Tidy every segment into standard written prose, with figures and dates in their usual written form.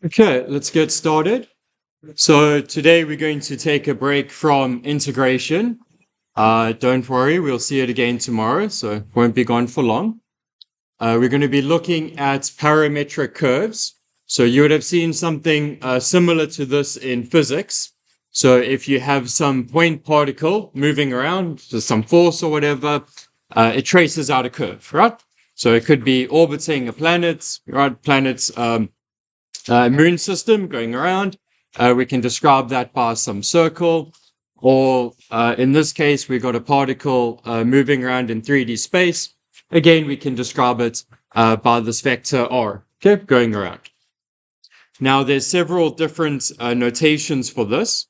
Okay, let's get started. So today we're going to take a break from integration. Don't worry, we'll see it again tomorrow, so it won't be gone for long. We're going to be looking at parametric curves. So you would have seen something similar to this in physics. So if you have some point particle moving around, just some force or whatever, it traces out a curve, right? So it could be orbiting a planet, right? Planet's moon system going around. We can describe that by some circle, or in this case, we've got a particle moving around in 3D space. Again, we can describe it by this vector r, okay, going around. Now, there's several different notations for this.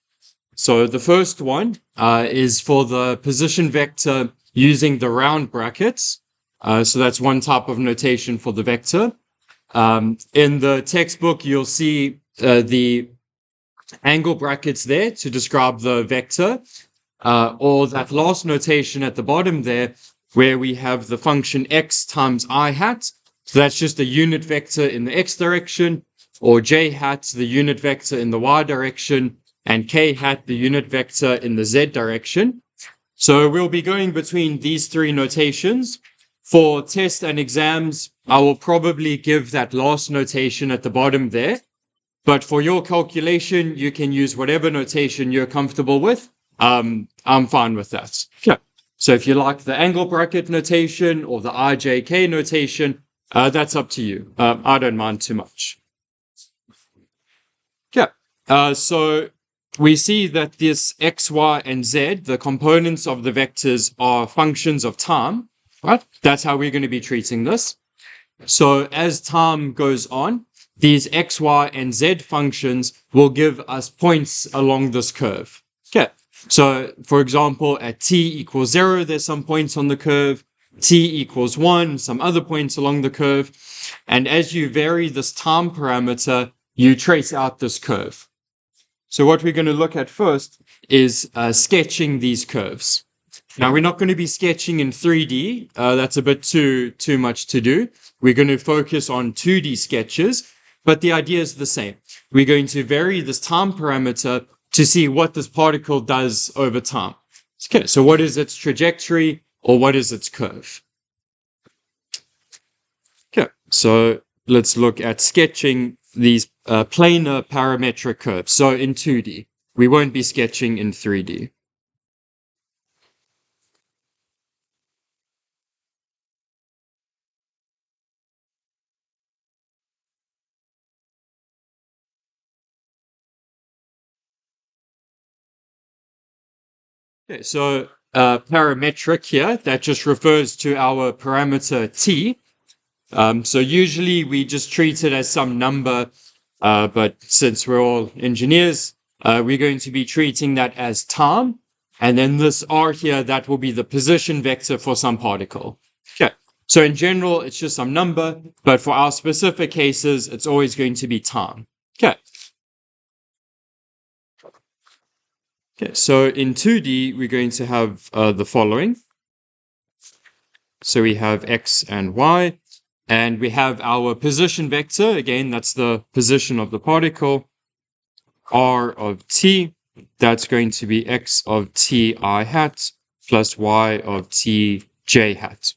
So the first one is for the position vector using the round brackets. So that's one type of notation for the vector. In the textbook, you'll see the angle brackets there to describe the vector, or that last notation at the bottom there, where we have the function x times I hat. So that's just a unit vector in the x direction, or j hat, the unit vector in the y direction, and k hat, the unit vector in the z direction. So we'll be going between these three notations. For tests and exams, I will probably give that last notation at the bottom there. But for your calculation, you can use whatever notation you're comfortable with. I'm fine with that. Yeah. So if you like the angle bracket notation or the IJK notation, that's up to you. I don't mind too much. Yeah. So we see that this x, y, and z, the components of the vectors, are functions of time. Right? That's how we're going to be treating this. So as time goes on, these x, y, and z functions will give us points along this curve. Okay. So for example, at t equals 0, there's some points on the curve. T equals 1, some other points along the curve. And as you vary this time parameter, you trace out this curve. So what we're going to look at first is sketching these curves. Now, we're not going to be sketching in 3D. That's a bit too much to do. We're going to focus on 2D sketches, but the idea is the same. We're going to vary this time parameter to see what this particle does over time. Okay, so what is its trajectory, or what is its curve? Okay, so let's look at sketching these planar parametric curves. So in 2D, we won't be sketching in 3D. Okay, so parametric here, that just refers to our parameter t. So usually we just treat it as some number, but since we're all engineers, we're going to be treating that as time. And then this r here, that will be the position vector for some particle. Okay, so in general, it's just some number, but for our specific cases, it's always going to be time. Okay. Okay, so in 2D, we're going to have the following. So we have x and y, and we have our position vector. Again, that's the position of the particle. R of t, that's going to be x of t I hat plus y of t j hat.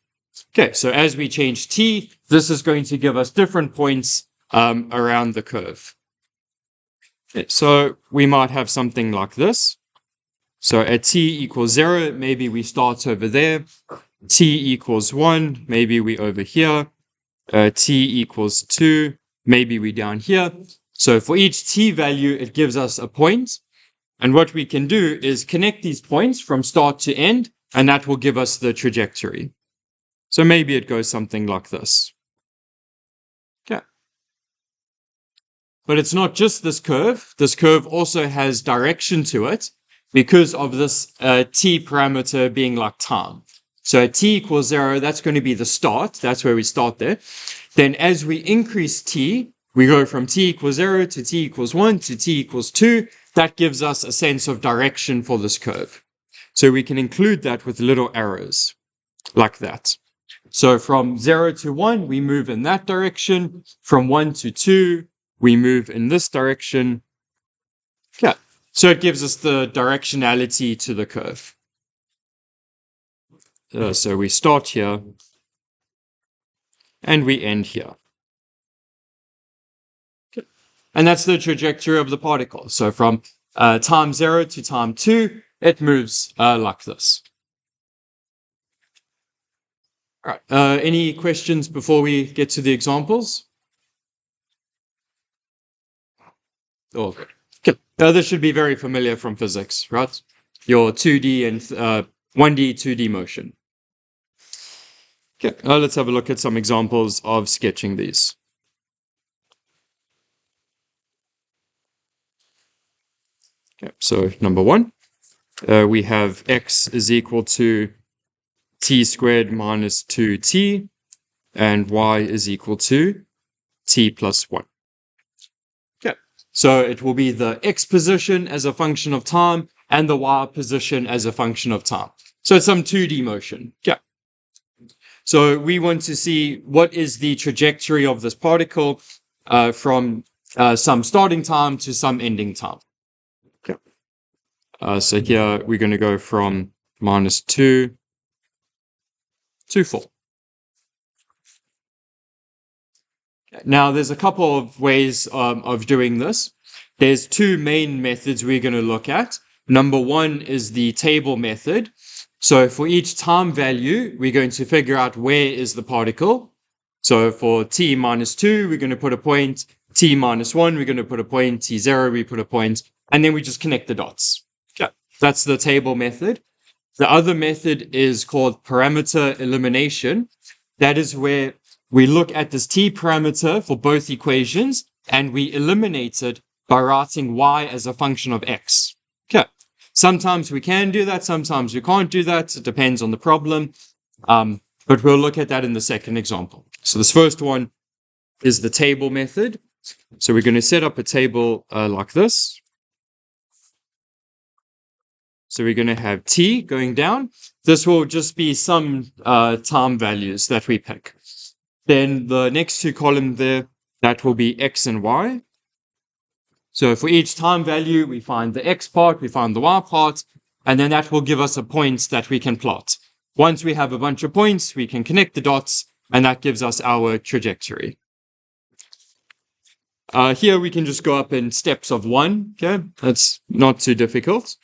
Okay, so as we change t, this is going to give us different points around the curve. Okay, so we might have something like this. So at t equals 0, maybe we start over there. T equals 1, maybe we over here. T equals 2, maybe we down here. So for each t value, it gives us a point. And what we can do is connect these points from start to end, and that will give us the trajectory. So maybe it goes something like this. Okay. But it's not just this curve. This curve also has direction to it, because of this t parameter being like time. So at t equals 0, that's going to be the start. That's where we start there. Then as we increase t, we go from t equals 0 to t equals 1 to t equals 2. That gives us a sense of direction for this curve. So we can include that with little arrows like that. So from 0 to 1, we move in that direction. From 1 to 2, we move in this direction. Yeah. So it gives us the directionality to the curve. So we start here and we end here. Okay. And that's the trajectory of the particle. So from time 0 to time 2, it moves like this. All right. Any questions before we get to the examples? Oh, good. Okay. This should be very familiar from physics, right? Your 2D and 1D, 2D motion. Okay, let's have a look at some examples of sketching these. Okay, so number 1, we have x is equal to t squared minus 2t, and y is equal to t plus 1. Okay, so it will be the x position as a function of time and the y position as a function of time. So it's some 2D motion. Yeah. So we want to see what is the trajectory of this particle from some starting time to some ending time. Okay. So here we're going to go from minus 2 to 4. Now, there's a couple of ways of doing this. There's 2 main methods we're going to look at. Number 1 is the table method. So for each time value, we're going to figure out where is the particle. So for t minus 2, we're going to put a point. T minus 1, we're going to put a point. T0, we put a point. And then we just connect the dots. Okay. That's the table method. The other method is called parameter elimination. That is where we look at this t parameter for both equations and we eliminate it by writing y as a function of x. Okay. Sometimes we can do that, sometimes we can't do that. It depends on the problem. But we'll look at that in the second example. So this first one is the table method. So we're going to set up a table like this. So we're going to have t going down. This will just be some time values that we pick. Then the next 2 columns there, that will be x and y. So for each time value, we find the x part, we find the y part, and then that will give us a point that we can plot. Once we have a bunch of points, we can connect the dots, and that gives us our trajectory. Here we can just go up in steps of 1. Okay, that's not too difficult.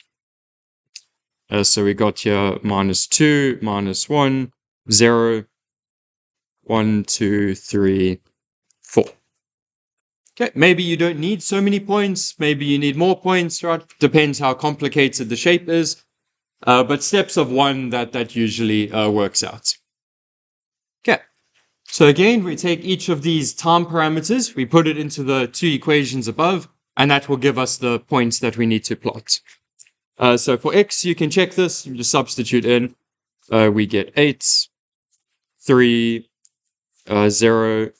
So we got here minus 2, minus 1, 0, 1, 2, 3, 4. Okay, maybe you don't need so many points. Maybe you need more points, right? Depends how complicated the shape is. But steps of 1, that usually works out. Okay, so again, we take each of these time parameters, we put it into the 2 equations above, and that will give us the points that we need to plot. So for x, you can check this, you just substitute in. We get 8, 3, 0,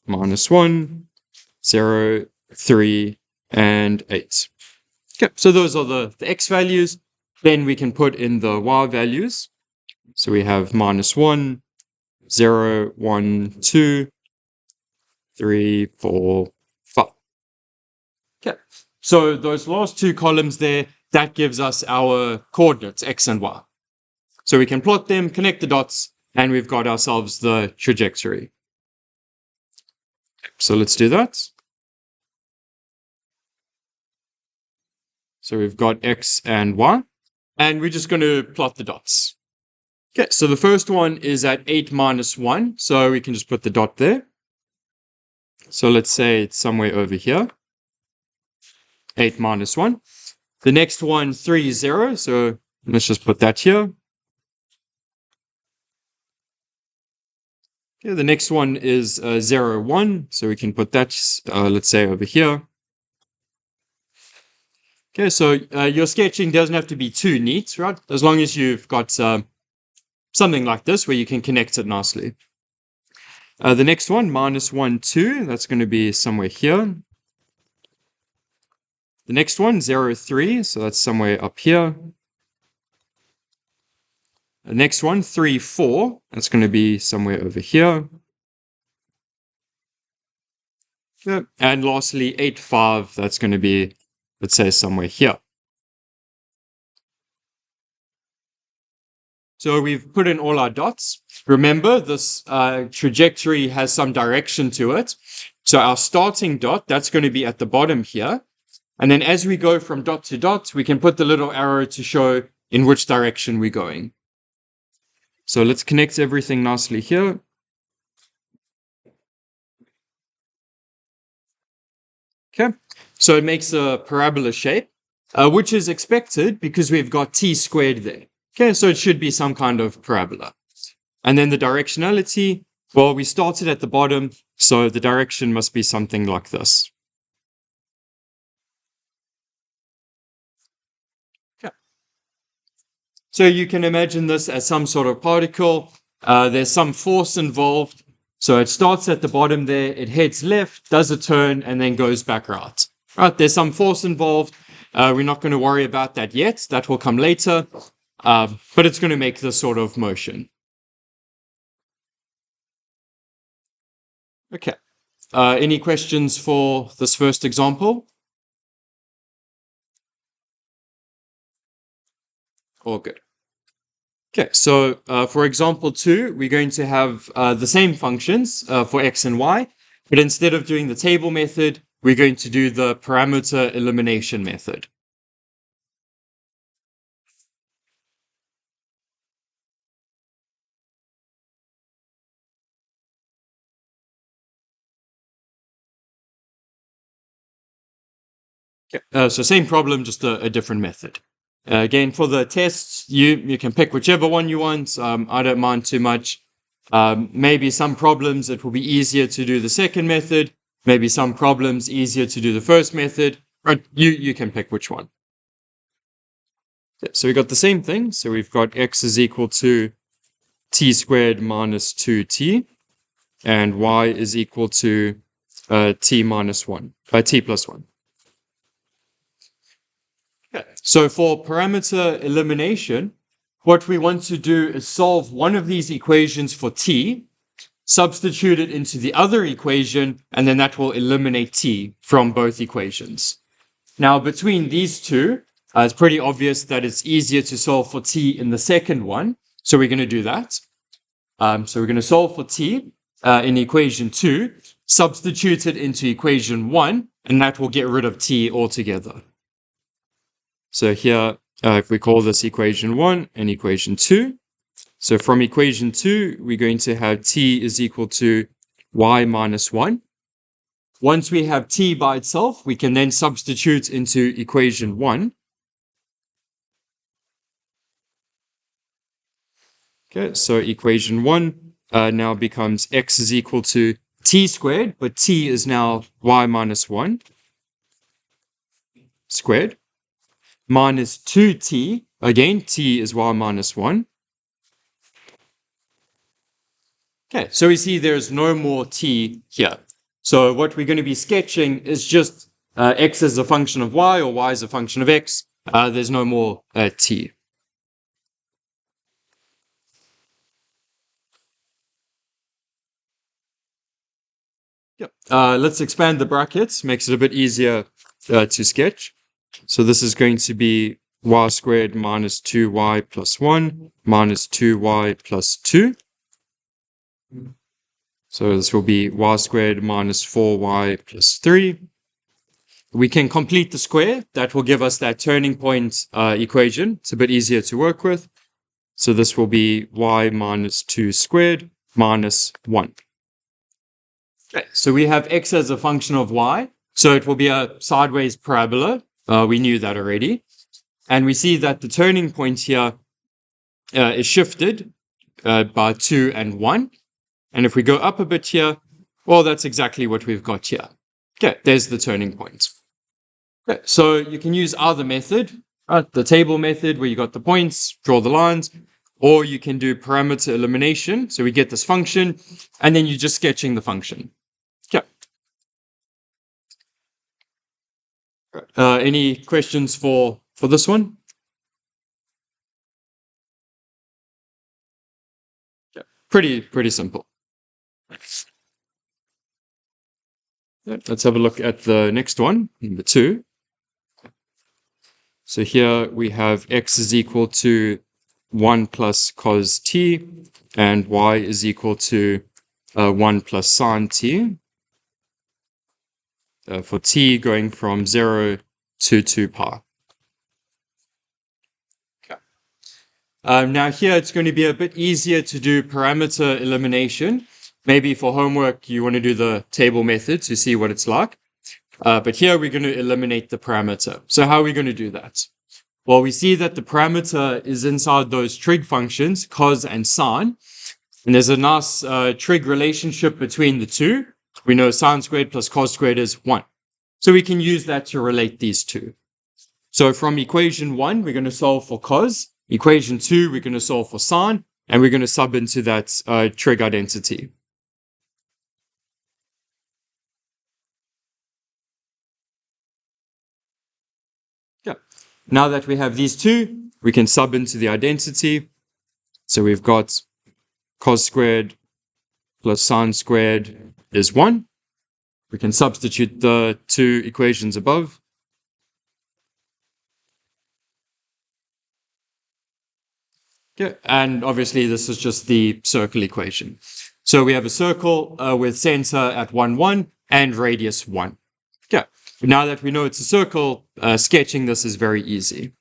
minus 1, 0, 3, and 8. Okay, so those are the x values. Then we can put in the y values. So we have minus 1, 0, 1, 2, 3, 4, 5. Okay, so those last 2 columns there, that gives us our coordinates, x and y. So we can plot them, connect the dots, and we've got ourselves the trajectory. So let's do that. So we've got x and y, and we're just going to plot the dots. Okay, so the first one is at 8 minus 1, so we can just put the dot there. So let's say it's somewhere over here. 8 minus 1. The next one, 3, 0, so let's just put that here. Okay, the next one is 0, 1, so we can put that, let's say, over here. Okay, so your sketching doesn't have to be too neat, right? As long as you've got something like this where you can connect it nicely. The next one, minus 1, 2, that's going to be somewhere here. The next one, 0, 3, so that's somewhere up here. The next one, 3, 4, that's going to be somewhere over here. Yeah. And lastly, 8, 5, that's going to be, let's say, somewhere here. So we've put in all our dots. Remember, this trajectory has some direction to it. So our starting dot, that's going to be at the bottom here. And then as we go from dot to dot, we can put the little arrow to show in which direction we're going. So let's connect everything nicely here. Okay, so it makes a parabola shape, which is expected because we've got t squared there. Okay, so it should be some kind of parabola. And then the directionality, well, we started at the bottom, so the direction must be something like this. Okay. So you can imagine this as some sort of particle. There's some force involved. So it starts at the bottom there, it heads left, does a turn, and then goes back right. Right, there's some force involved. We're not going to worry about that yet. That will come later. But it's going to make this sort of motion. Okay. Any questions for this first example? All good. Okay, so for example 2, we're going to have the same functions for x and y, but instead of doing the table method, we're going to do the parameter elimination method. Okay. So same problem, just a different method. Again, for the tests, you can pick whichever one you want. I don't mind too much. Maybe some problems it will be easier to do the second method. Maybe some problems easier to do the first method. Or you can pick which one. Okay, so we got the same thing. So we've got x is equal to t squared minus 2t, and y is equal to t minus 1, t plus 1. Okay. So for parameter elimination, what we want to do is solve one of these equations for t, substitute it into the other equation, and then that will eliminate t from both equations. Now, between these two, it's pretty obvious that it's easier to solve for t in the second one. So we're going to do that. So we're going to solve for t in equation 2, substitute it into equation 1, and that will get rid of t altogether. So here, if we call this equation 1 and equation 2, so from equation 2, we're going to have t is equal to y minus 1. Once we have t by itself, we can then substitute into equation 1. Okay, so equation 1 now becomes x is equal to t squared, but t is now y minus 1 squared, minus 2t, again, t is y minus 1. Okay, so we see there's no more t here. So what we're going to be sketching is just x as a function of y or y as a function of x. There's no more t. Yep. Let's expand the brackets, makes it a bit easier to sketch. So this is going to be y squared minus 2y plus 1 minus 2y plus 2. So this will be y squared minus 4y plus 3. We can complete the square. That will give us that turning point equation. It's a bit easier to work with. So this will be y minus 2 squared minus 1. Okay, so we have x as a function of y. So it will be a sideways parabola. We knew that already. And we see that the turning point here is shifted by 2 and 1. And if we go up a bit here, well, that's exactly what we've got here. Okay, there's the turning point. Okay, so you can use either method, the table method where you got the points, draw the lines, or you can do parameter elimination. So we get this function, and then you're just sketching the function. Okay. Any questions for this one? Yeah, pretty simple. Let's have a look at the next one, number 2. So here we have x is equal to 1 plus cos t, and y is equal to 1 plus sine t, for t going from 0 to 2 pi. Okay. Now here it's going to be a bit easier to do parameter elimination. Maybe for homework you want to do the table method to see what it's like. But here we're going to eliminate the parameter. So how are we going to do that? Well, we see that the parameter is inside those trig functions, cos and sine. And there's a nice trig relationship between the two. We know sine squared plus cos squared is 1. So we can use that to relate these two. So from equation 1, we're going to solve for cos. Equation 2, we're going to solve for sine. And we're going to sub into that trig identity. Yeah. Now that we have these two, we can sub into the identity. So we've got cos squared plus sine squared is 1. We can substitute the two equations above. Yeah, and obviously this is just the circle equation. So we have a circle with center at 1, 1 and radius 1. Yeah. Now that we know it's a circle, sketching this is very easy.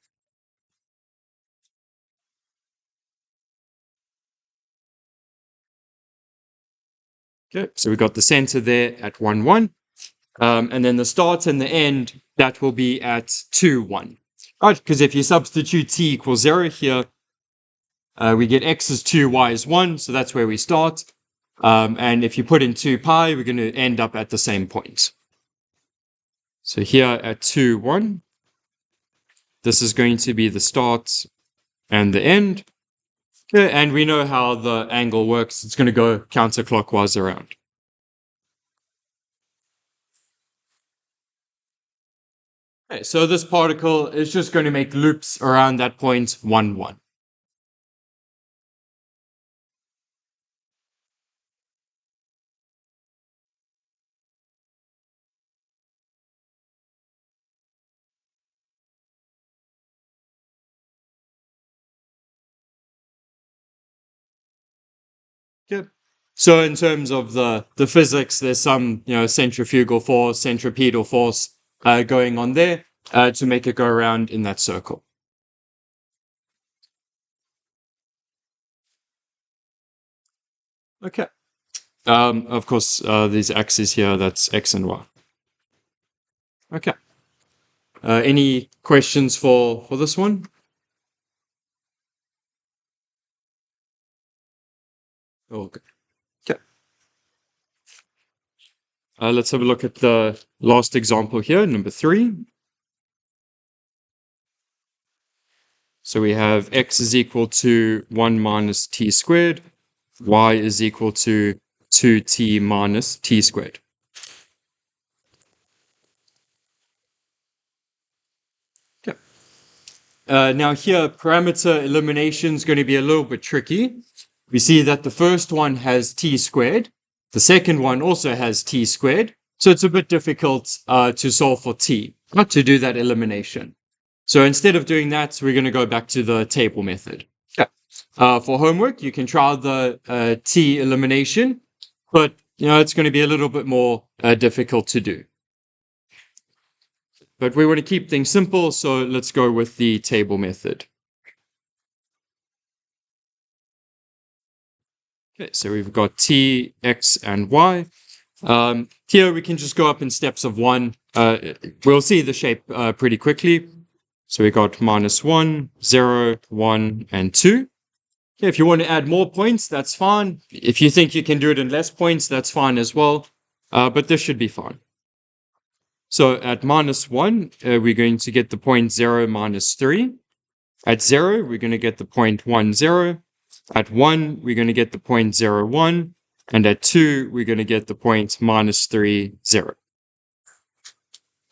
Okay, so we got the center there at 1, 1. And then the start and the end, that will be at 2, 1. Right, because if you substitute t equals 0 here, we get x is 2, y is 1, so that's where we start. And if you put in 2 pi, we're going to end up at the same point. So here at 2, 1, this is going to be the start and the end. Okay, and we know how the angle works. It's going to go counterclockwise around. Okay, so this particle is just going to make loops around that point 1, 1. Yep. So in terms of the physics, there's some centrifugal force, centripetal force going on there to make it go around in that circle. Okay. Of course, these axes here, that's x and y. Okay. Any questions for this one? Okay. Okay. Let's have a look at the last example here, number 3. So we have x is equal to 1 minus t squared, y is equal to 2t minus t squared. Okay. Now here, parameter elimination is going to be a little bit tricky. We see that the first one has t squared. The second one also has t squared. So it's a bit difficult to solve for t, not to do that elimination. So instead of doing that, we're going to go back to the table method. Okay. For homework, you can try the t elimination, but it's going to be a little bit more difficult to do. But we want to keep things simple, so let's go with the table method. Okay, so we've got t, x, and y. Here we can just go up in steps of 1. We'll see the shape pretty quickly. So we got minus 1, 0, 1, and 2. Okay, if you want to add more points, that's fine. If you think you can do it in less points, that's fine as well. But this should be fine. So at minus 1, we're going to get the point 0 minus 3. At 0, we're going to get the point 1, 0. At 1, we're going to get the point 0, 1. And at 2, we're going to get the point minus 3, 0.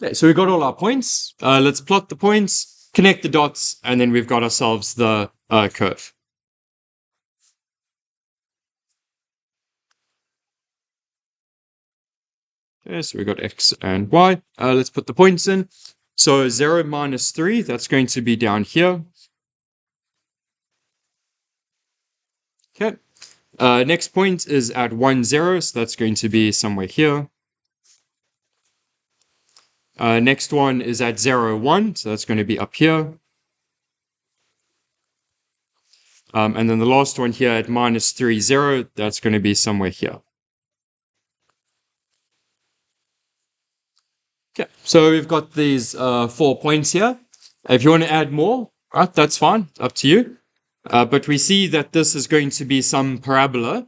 Okay, so we've got all our points. Let's plot the points, connect the dots, and then we've got ourselves the curve. Okay, so we got x and y. Let's put the points in. So 0 minus 3, that's going to be down here. Okay. Next point is at 1, 0, so that's going to be somewhere here. Next one is at 0, 1, so that's going to be up here. And then the last one here at minus 3, 0, that's going to be somewhere here. Okay, so we've got these 4 points here. If you want to add more, right, that's fine, up to you. But we see that this is going to be some parabola.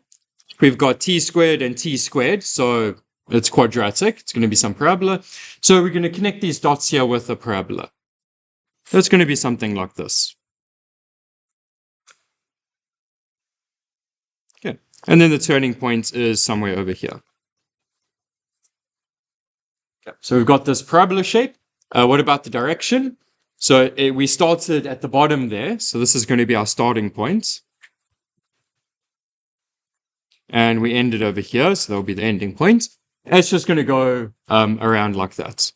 We've got t squared and t squared, so it's quadratic. It's going to be some parabola. So we're going to connect these dots here with a parabola. That's going to be something like this. Okay, and then the turning point is somewhere over here. Okay, so we've got this parabola shape. What about the direction? So we started at the bottom there. So this is going to be our starting point. And we ended over here. So that'll be the ending point. And it's just going to go around like that.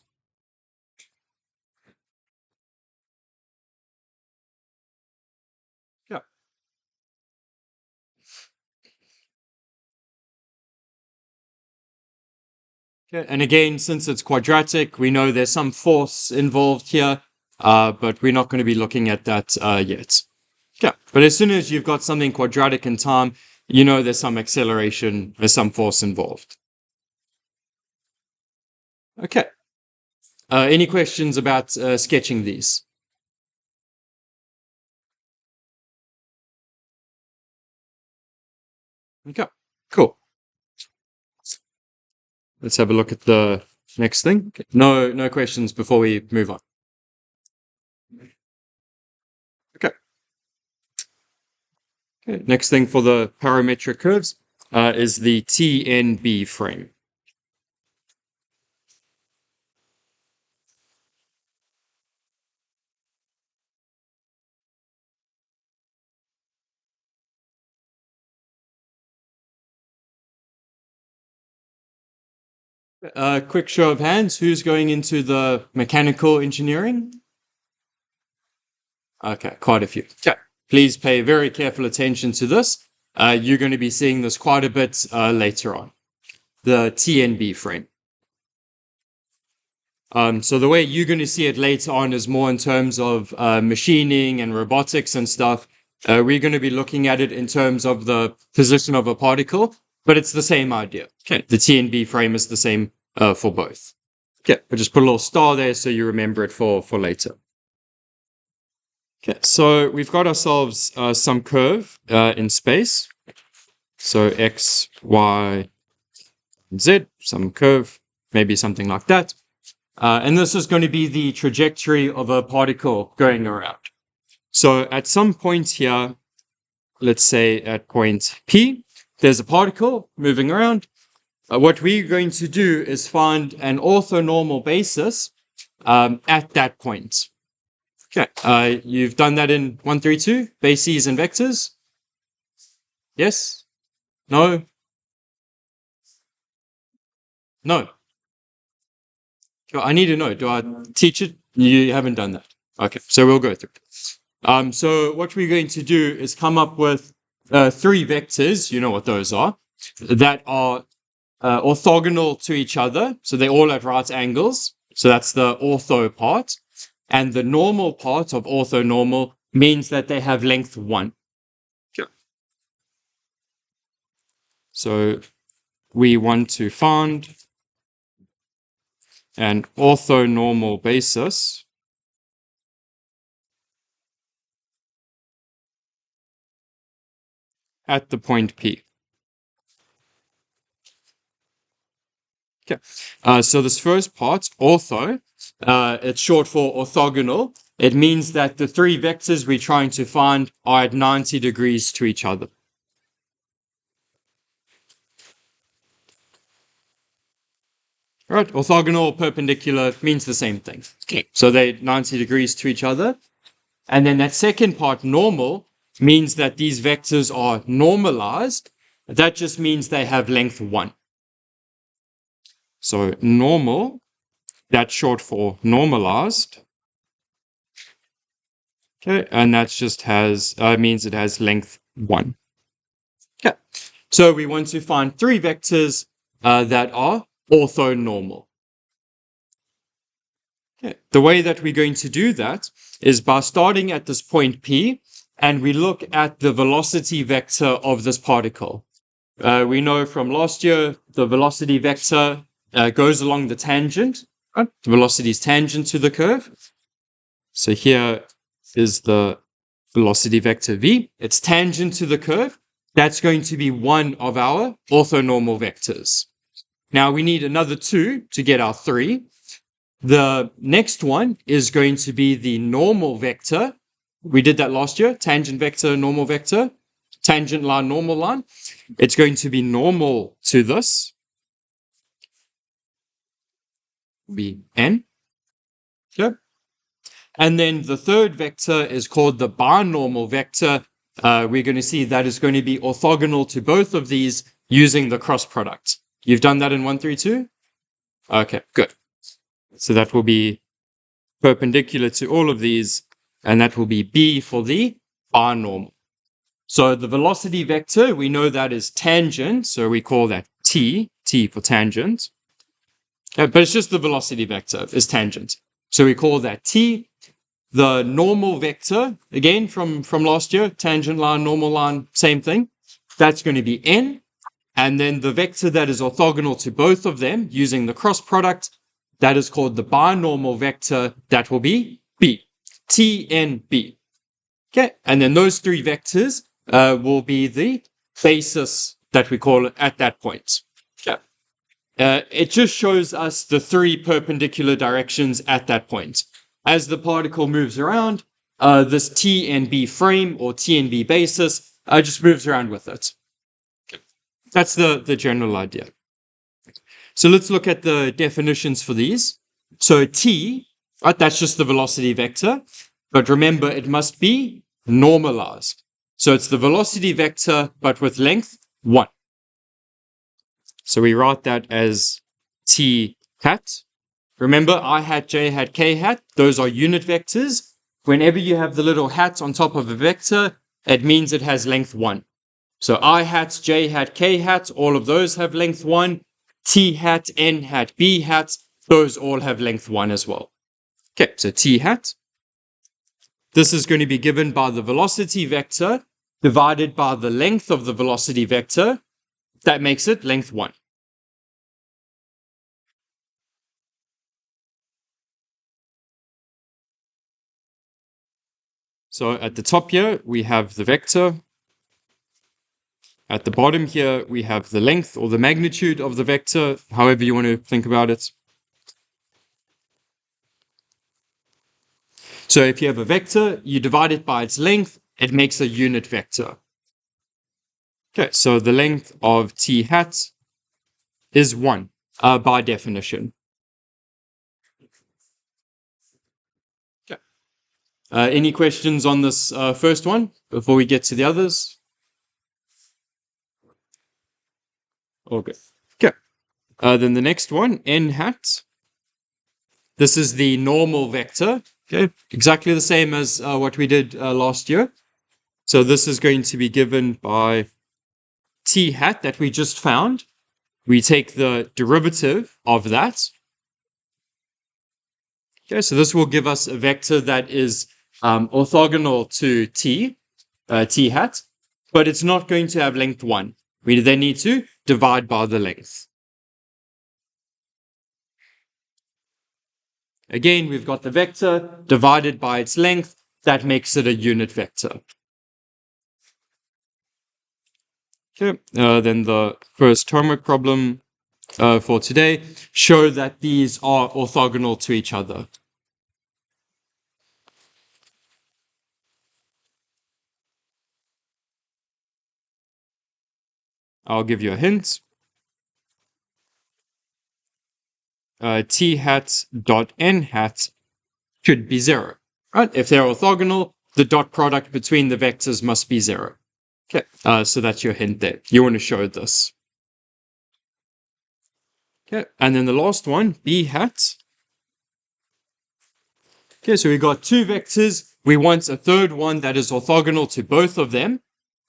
Yeah. Okay. And again, since it's quadratic, we know there's some force involved here, but we're not going to be looking at that yet. Yeah, but as soon as you've got something quadratic in time, you know there's some acceleration, there's some force involved. Okay. Any questions about sketching these? Okay, cool. Let's have a look at the next thing. Okay. No questions before we move on. Okay. Okay. Next thing for the parametric curves is the TNB frame. Quick show of hands. Who's going into the mechanical engineering? Okay, quite a few. Okay, please pay very careful attention to this. You're going to be seeing this quite a bit later on. The TNB frame. So the way you're going to see it later on is more in terms of machining and robotics and stuff. We're going to be looking at it in terms of the position of a particle, but it's the same idea. Okay, the TNB frame is the same for both. Okay, I'll just put a little star there so you remember it for later. Okay, so we've got ourselves some curve in space. So X, Y, Z, some curve, maybe something like that. And this is going to be the trajectory of a particle going around. So at some point here, let's say at point P, there's a particle moving around. What we're going to do is find an orthonormal basis at that point. Okay, you've done that in 132, bases and vectors? Yes? No? No. I need to know, do I teach it? You haven't done that. Okay, so we'll go through it. So what we're going to do is come up with 3 vectors, you know what those are, that are orthogonal to each other. So they're all at right angles. So that's the ortho part. And the normal part of orthonormal means that they have length 1. Sure. So we want to find an orthonormal basis at the point P. Okay, so this first part, ortho, it's short for orthogonal. It means that the 3 vectors we're trying to find are at 90 degrees to each other. Right, orthogonal, perpendicular means the same thing. Okay, so they're 90 degrees to each other. And then that second part, normal, means that these vectors are normalized. That just means they have length 1. So normal, that's short for normalized. Okay, and that just means it has length 1. Okay, so we want to find 3 vectors that are orthonormal. Okay. The way that we're going to do that is by starting at this point P, and we look at the velocity vector of this particle. We know from last year, the velocity vector goes along the tangent. Right? The velocity is tangent to the curve. So here is the velocity vector V. It's tangent to the curve. That's going to be one of our orthonormal vectors. Now we need another 2 to get our 3. The next one is going to be the normal vector. We did that last year, tangent vector, normal vector, tangent line, normal line. It's going to be normal to this, be n. Okay. And then the third vector is called the binormal vector. We're going to see that is going to be orthogonal to both of these using the cross product. You've done that in 132? Okay, good. So that will be perpendicular to all of these, and that will be B for the binormal. So the velocity vector, we know that is tangent, so we call that T for tangent. But it's just the velocity vector is tangent. So we call that T. The normal vector, again, from last year, tangent line, normal line, same thing. That's going to be N. And then the vector that is orthogonal to both of them using the cross product, that is called the binormal vector. That will be B, TNB. Okay, and then those 3 vectors will be the basis that we call it at that point. Okay. It just shows us the 3 perpendicular directions at that point. As the particle moves around, this TNB frame or TNB basis just moves around with it. Okay. That's the general idea. So let's look at the definitions for these. So T, right, that's just the velocity vector. But remember, it must be normalized. So it's the velocity vector, but with length 1. So we write that as T hat. Remember, I hat, J hat, K hat, those are unit vectors. Whenever you have the little hat on top of a vector, it means it has length 1. So I hat, J hat, K hat, all of those have length 1. T hat, N hat, B hat, those all have length 1 as well. Okay, so T hat. This is going to be given by the velocity vector divided by the length of the velocity vector. That makes it length 1. So at the top here, we have the vector. At the bottom here, we have the length or the magnitude of the vector, however you want to think about it. So if you have a vector, you divide it by its length, it makes a unit vector. Okay, so the length of T hat is 1 by definition. Okay. Any questions on this first one before we get to the others? Okay. Okay. Then the next one, N hat. This is the normal vector. Okay, exactly the same as what we did last year. So this is going to be given by T hat that we just found. We take the derivative of that. Okay, so this will give us a vector that is orthogonal to T hat, but it's not going to have length 1. We then need to divide by the length. Again, we've got the vector divided by its length. That makes it a unit vector. Okay, then the first homework problem for today, show that these are orthogonal to each other. I'll give you a hint. T hat dot N hat should be 0. Right? If they're orthogonal, the dot product between the vectors must be 0. Okay, so that's your hint there. You want to show this. Okay, and then the last one, b hat. Okay, so we got two vectors. We want a third one that is orthogonal to both of them.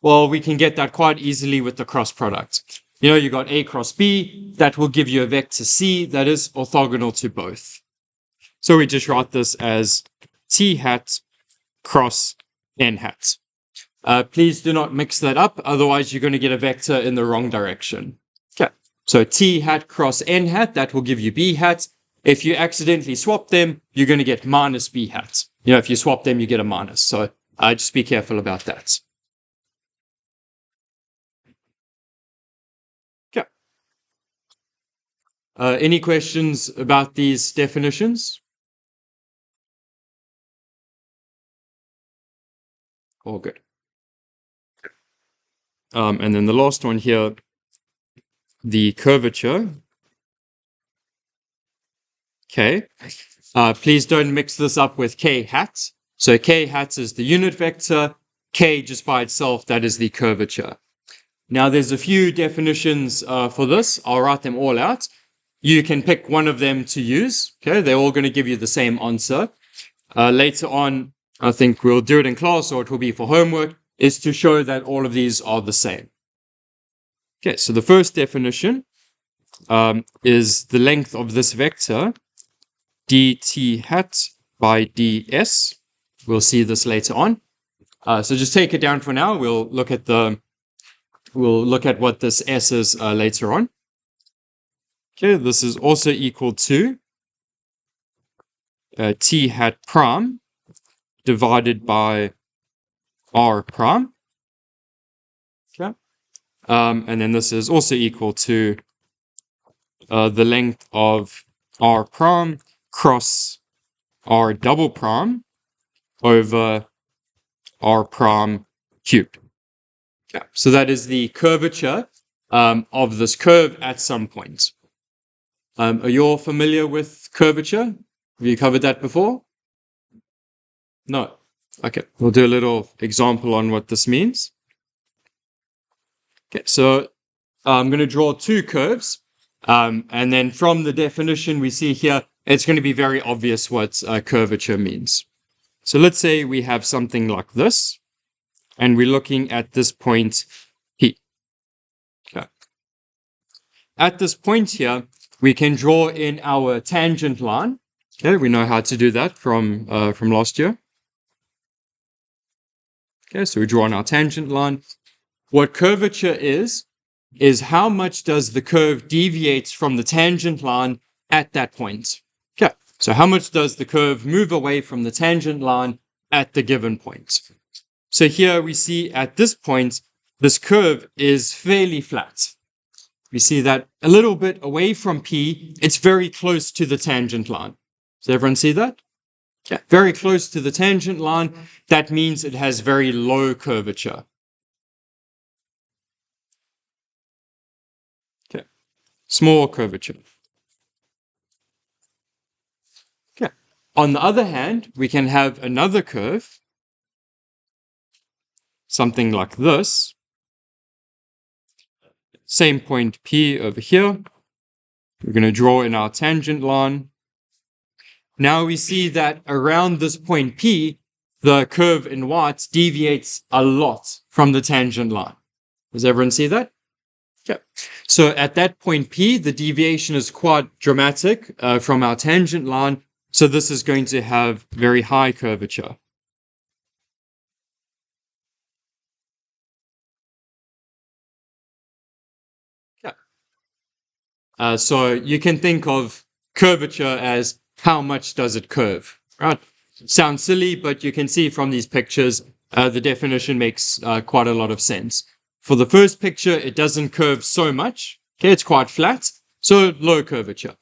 Well, we can get that quite easily with the cross product. You got A cross B, that will give you a vector C that is orthogonal to both. So we just write this as T hat cross N hat. Please do not mix that up, otherwise you're going to get a vector in the wrong direction. Okay, so T hat cross N hat, that will give you B hat. If you accidentally swap them, you're going to get minus B hat. If you swap them, you get a minus. So just be careful about that. Okay. Any questions about these definitions? All good. And then the last one here, the curvature. Okay. Please don't mix this up with k hat. So k hat is the unit vector. K just by itself, that is the curvature. Now there's a few definitions for this. I'll write them all out. You can pick one of them to use. Okay, they're all going to give you the same answer. Later on, I think we'll do it in class or it will be for homework, is to show that all of these are the same. Okay, so the first definition is the length of this vector, dt hat by ds. We'll see this later on. So just take it down for now. We'll look at what this s is later on. Okay, this is also equal to t hat prime divided by r prime. Okay. And then this is also equal to the length of r prime cross r double prime over r prime cubed. Okay. So that is the curvature of this curve at some point. Are you all familiar with curvature? Have you covered that before? No. Okay, we'll do a little example on what this means. Okay, so I'm going to draw two curves. And then from the definition we see here, it's going to be very obvious what curvature means. So let's say we have something like this, and we're looking at this point P. Okay. At this point here, we can draw in our tangent line. Okay, we know how to do that from last year. Okay, so we draw on our tangent line. What curvature is how much does the curve deviate from the tangent line at that point. Okay, so how much does the curve move away from the tangent line at the given point? So here we see at this point, this curve is fairly flat. We see that a little bit away from P, it's very close to the tangent line. Does everyone see that? Yeah, very close to the tangent line. That means it has very low curvature. Okay, small curvature. Okay. On the other hand, we can have another curve, something like this. Same point P over here. We're going to draw in our tangent line. Now we see that around this point P, the curve in white deviates a lot from the tangent line. Does everyone see that? Okay. So at that point P, the deviation is quite dramatic from our tangent line. So this is going to have very high curvature. Okay. So you can think of curvature as how much does it curve, right? Sounds silly, but you can see from these pictures, the definition makes quite a lot of sense. For the first picture, it doesn't curve so much. Okay, it's quite flat, so low curvature.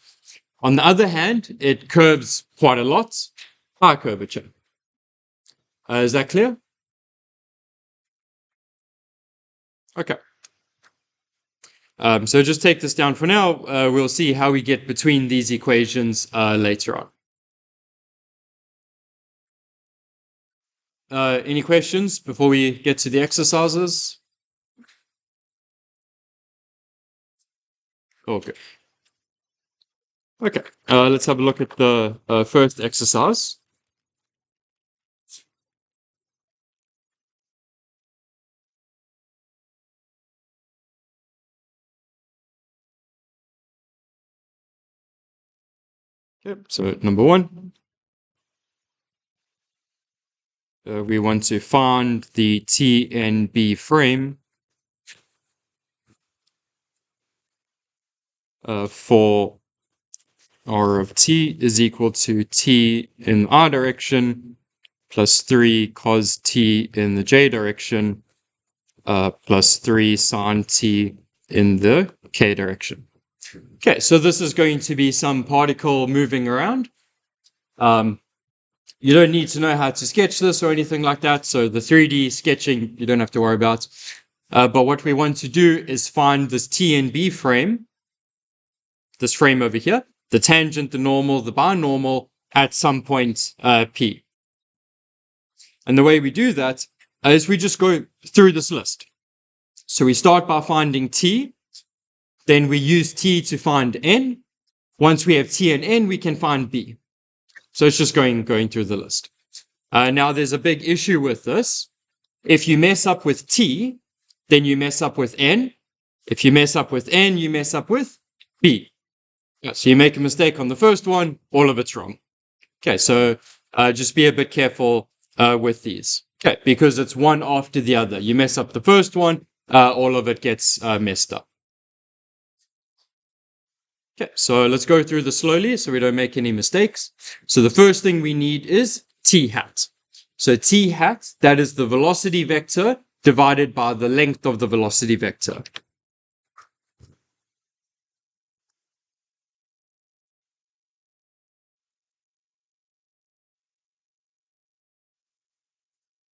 On the other hand, it curves quite a lot, high curvature. Is that clear? Okay. So just take this down for now. We'll see how we get between these equations later on. Any questions before we get to the exercises? Okay. Okay, let's have a look at the first exercise. Okay, so number 1, we want to find the TNB frame for R of t is equal to t in the r direction plus 3 cos t in the j direction plus 3 sine t in the k direction. Okay, so this is going to be some particle moving around. You don't need to know how to sketch this or anything like that, so the 3D sketching you don't have to worry about. But what we want to do is find this TNB frame, this frame over here, the tangent, the normal, the binormal, at some point P. And the way we do that is we just go through this list. So we start by finding T, then we use T to find N. Once we have T and N, we can find B. So it's just going through the list. Now there's a big issue with this. If you mess up with T, then you mess up with N. If you mess up with N, you mess up with B. So you make a mistake on the first one, all of it's wrong. Okay, so just be a bit careful with these. Okay, because it's one after the other. You mess up the first one, all of it gets messed up. Okay, so let's go through this slowly so we don't make any mistakes. So the first thing we need is t hat. So t hat, that is the velocity vector divided by the length of the velocity vector.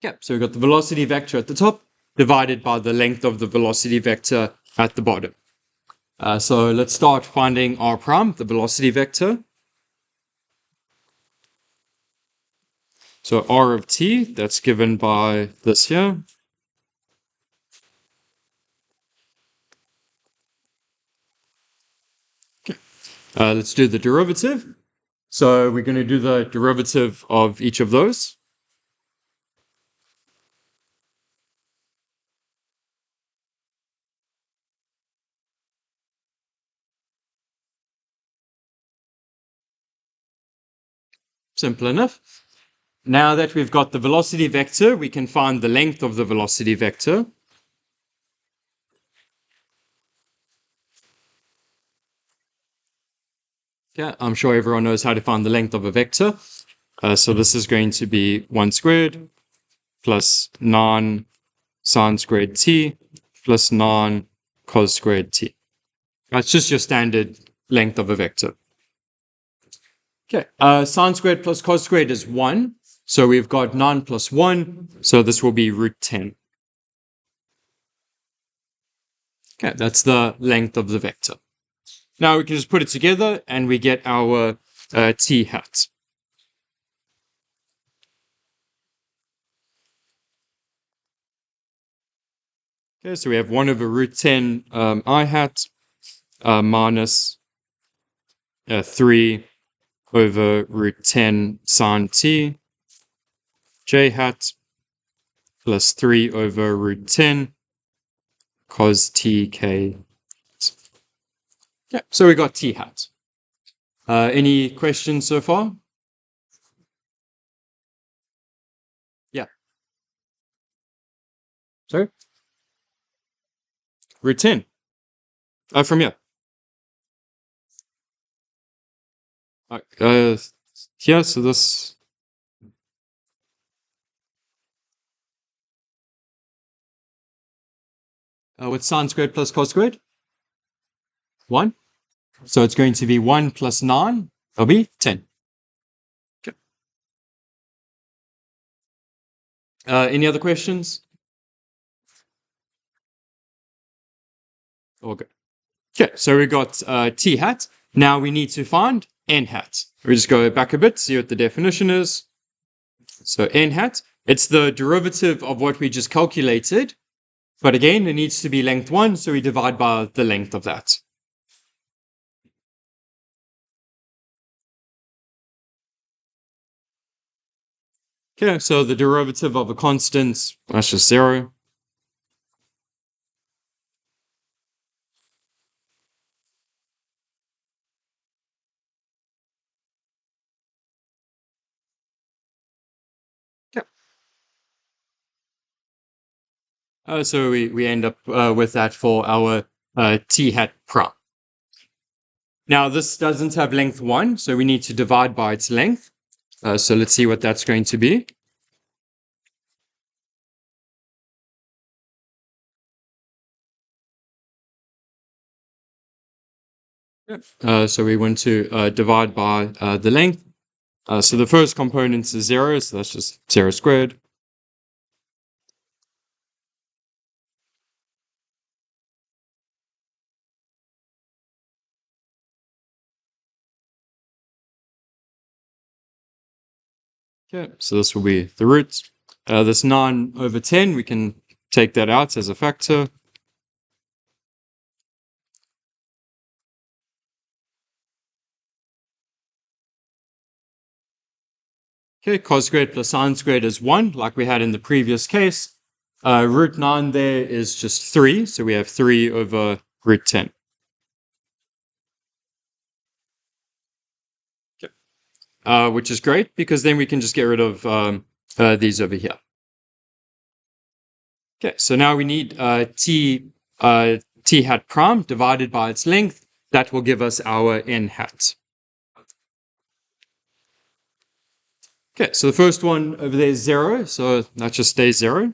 Okay, so we've got the velocity vector at the top divided by the length of the velocity vector at the bottom. So let's start finding r prime, the velocity vector. So r of t, that's given by this here. Okay. Let's do the derivative. So we're going to do the derivative of each of those. Simple enough. Now that we've got the velocity vector, we can find the length of the velocity vector. Yeah, I'm sure everyone knows how to find the length of a vector. So this is going to be 1 squared plus 9 sine squared t plus 9 cos squared t. That's just your standard length of a vector. Okay, sine squared plus cos squared is 1. So we've got 9 plus 1. So this will be root 10. Okay, that's the length of the vector. Now we can just put it together and we get our t hat. Okay, so we have 1 over root 10 I hat minus 3 over root 10 sine t j hat plus 3 over root 10 cos t k. Yeah, so we got t hat. Any questions so far? Yeah. Sorry? Root 10. From here. Yeah, so this. With sine squared plus cos squared? 1. So it's going to be 1 plus 9. That'll be 10. Okay. Any other questions? All good. Okay, so we got t hat. Now we need to find n hat. We just go back a bit, see what the definition is. So n hat, it's the derivative of what we just calculated. But again, it needs to be length 1, so we divide by the length of that. Okay, so the derivative of a constant, that's just 0. Okay. So we end up with that for our t hat prime. Now this doesn't have length 1, so we need to divide by its length. So let's see what that's going to be. So we want to divide by the length. So the first component is 0, so that's just 0 squared. Okay, so this will be the root. This 9 over 10, we can take that out as a factor. Okay, cos squared plus sine squared is 1, like we had in the previous case. Root 9 there is just 3, so we have 3 over root 10. Okay. Which is great, because then we can just get rid of these over here. Okay, so now we need t hat prime divided by its length. That will give us our n hat. Okay, so the first one over there is 0, so that just stays 0.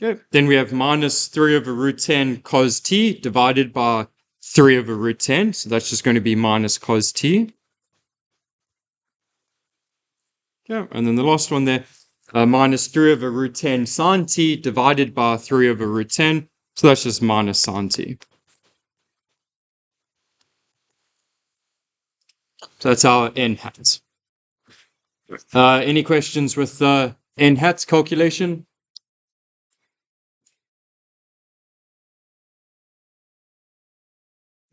Okay, then we have minus 3 over root 10 cos t divided by 3 over root 10, so that's just going to be minus cos t. Okay, and then the last one there, minus 3 over root 10 sine t divided by 3 over root 10, so that's just minus sine t. So that's our n hat. Any questions with n hat calculation?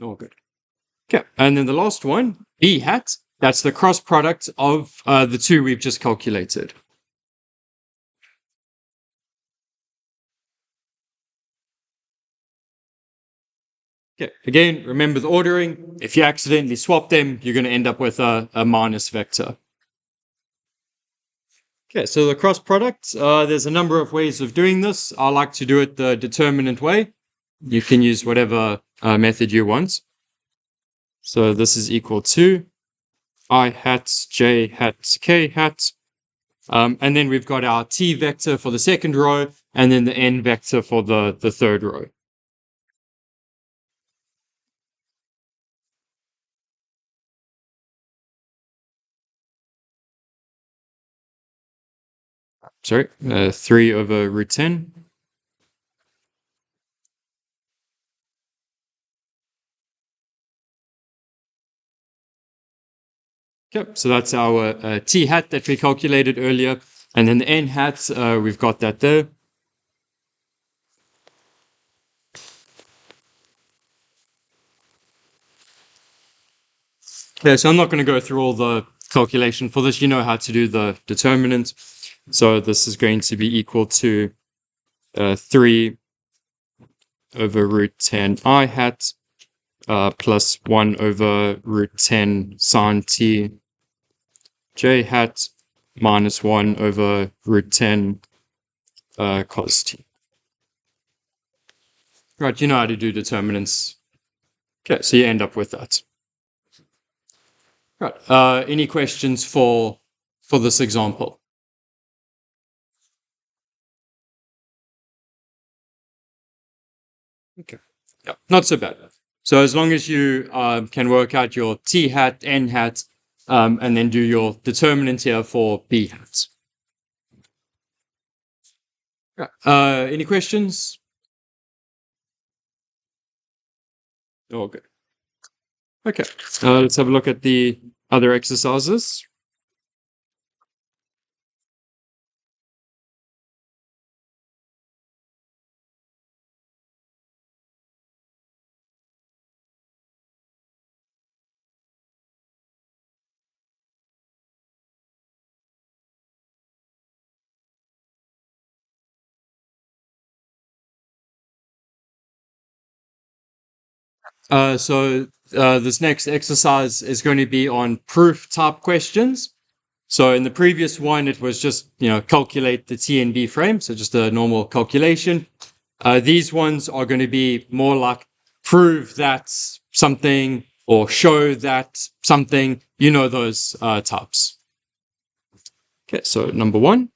Oh, good. Okay, and then the last one, b hat, that's the cross product of the two we've just calculated. Okay, again, remember the ordering. If you accidentally swap them, you're going to end up with a minus vector. Okay, so the cross product, there's a number of ways of doing this. I like to do it the determinant way. You can use whatever method you want. So this is equal to I hat, j hat, k hat. And then we've got our t vector for the second row, and then the n vector for the third row. Sorry, 3 over root 10. Yep, so that's our t hat that we calculated earlier. And then the n hat, we've got that there. Okay, so I'm not going to go through all the calculation for this. You know how to do the determinant. So this is going to be equal to 3 over root 10 I hat plus 1 over root 10 sine t j hat minus 1 over root 10 cos t. Right, you know how to do determinants. Okay, so you end up with that. Right. Any questions for this example? Okay. Yeah, not so bad. So as long as you can work out your t hat, n hat, and then do your determinant here for b hat. Right. Any questions? Oh, good. Okay. Let's have a look at the other exercises. This next exercise is going to be on proof type questions. So in the previous one, it was just, calculate the T and B frame. So just a normal calculation. These ones are going to be more like prove that something or show that something, those types. Okay, so number one.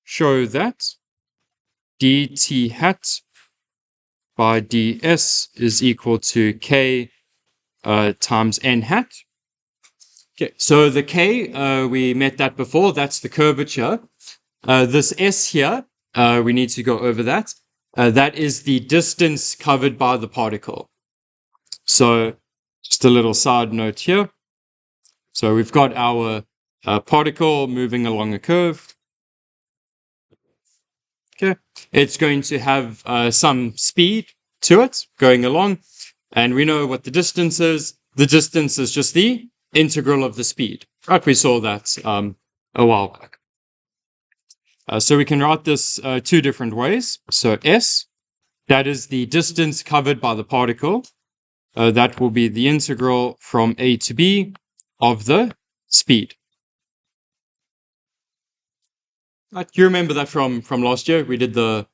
Show that dt hat by ds is equal to k times n hat. Okay, so the k, we met that before. That's the curvature. This s here, we need to go over that. That is the distance covered by the particle. So just a little side note here. So we've got our particle moving along a curve. Okay, it's going to have some speed to it going along, and we know what the distance is. The distance is just the integral of the speed, right? We saw that a while back. So we can write this two different ways. So s, that is the distance covered by the particle. That will be the integral from a to b of the speed. You remember that from last year? We did the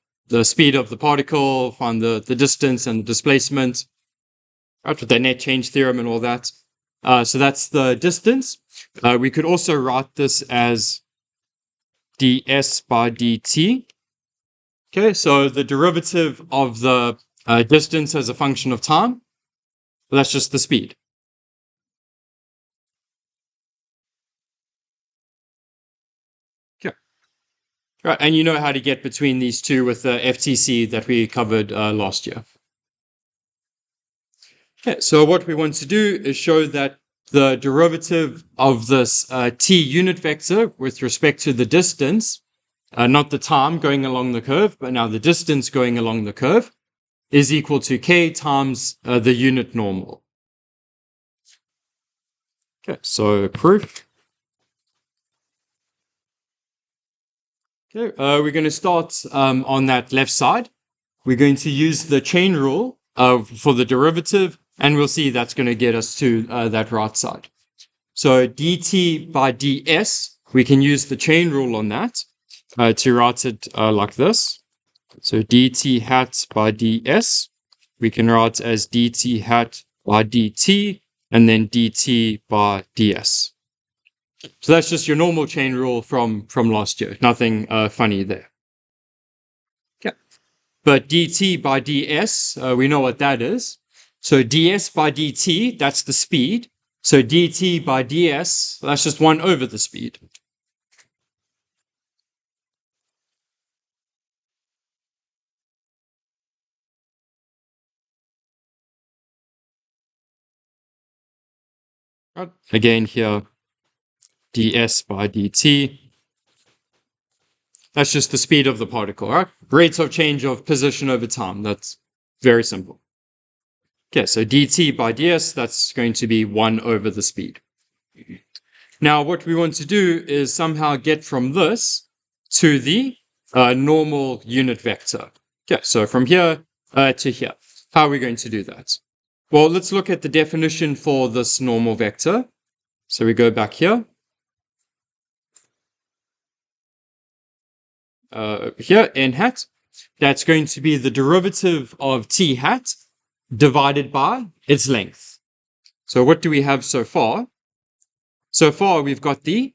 speed of the particle, find the distance and the displacement, right, with the net change theorem and all that. So that's the distance. We could also write this as ds by dt. Okay, so the derivative of the distance as a function of time, well, that's just the speed. Right, and you know how to get between these two with the FTC that we covered last year. Okay, so what we want to do is show that the derivative of this t unit vector with respect to the distance, not the time going along the curve, but now the distance going along the curve, is equal to k times the unit normal. Okay, so proof. Okay, we're going to start on that left side. We're going to use the chain rule for the derivative, and we'll see that's going to get us to that right side. So dt by ds, we can use the chain rule on that to write it like this. So dt hat by ds, we can write as dt hat by dt, and then dt by ds. So that's just your normal chain rule from last year. Nothing funny there. Okay. But dt by ds, we know what that is. So ds by dt, that's the speed. So dt by ds, that's just 1 over the speed. Right. Again here, ds by dt. That's just the speed of the particle, right? Rates of change of position over time. That's very simple. Okay, so dt by ds, that's going to be 1 over the speed. Now, what we want to do is somehow get from this to the normal unit vector. Okay, so from here to here. How are we going to do that? Well, let's look at the definition for this normal vector. So we go back here. Here, n hat. That's going to be the derivative of t hat divided by its length. So what do we have so far? So far, we've got the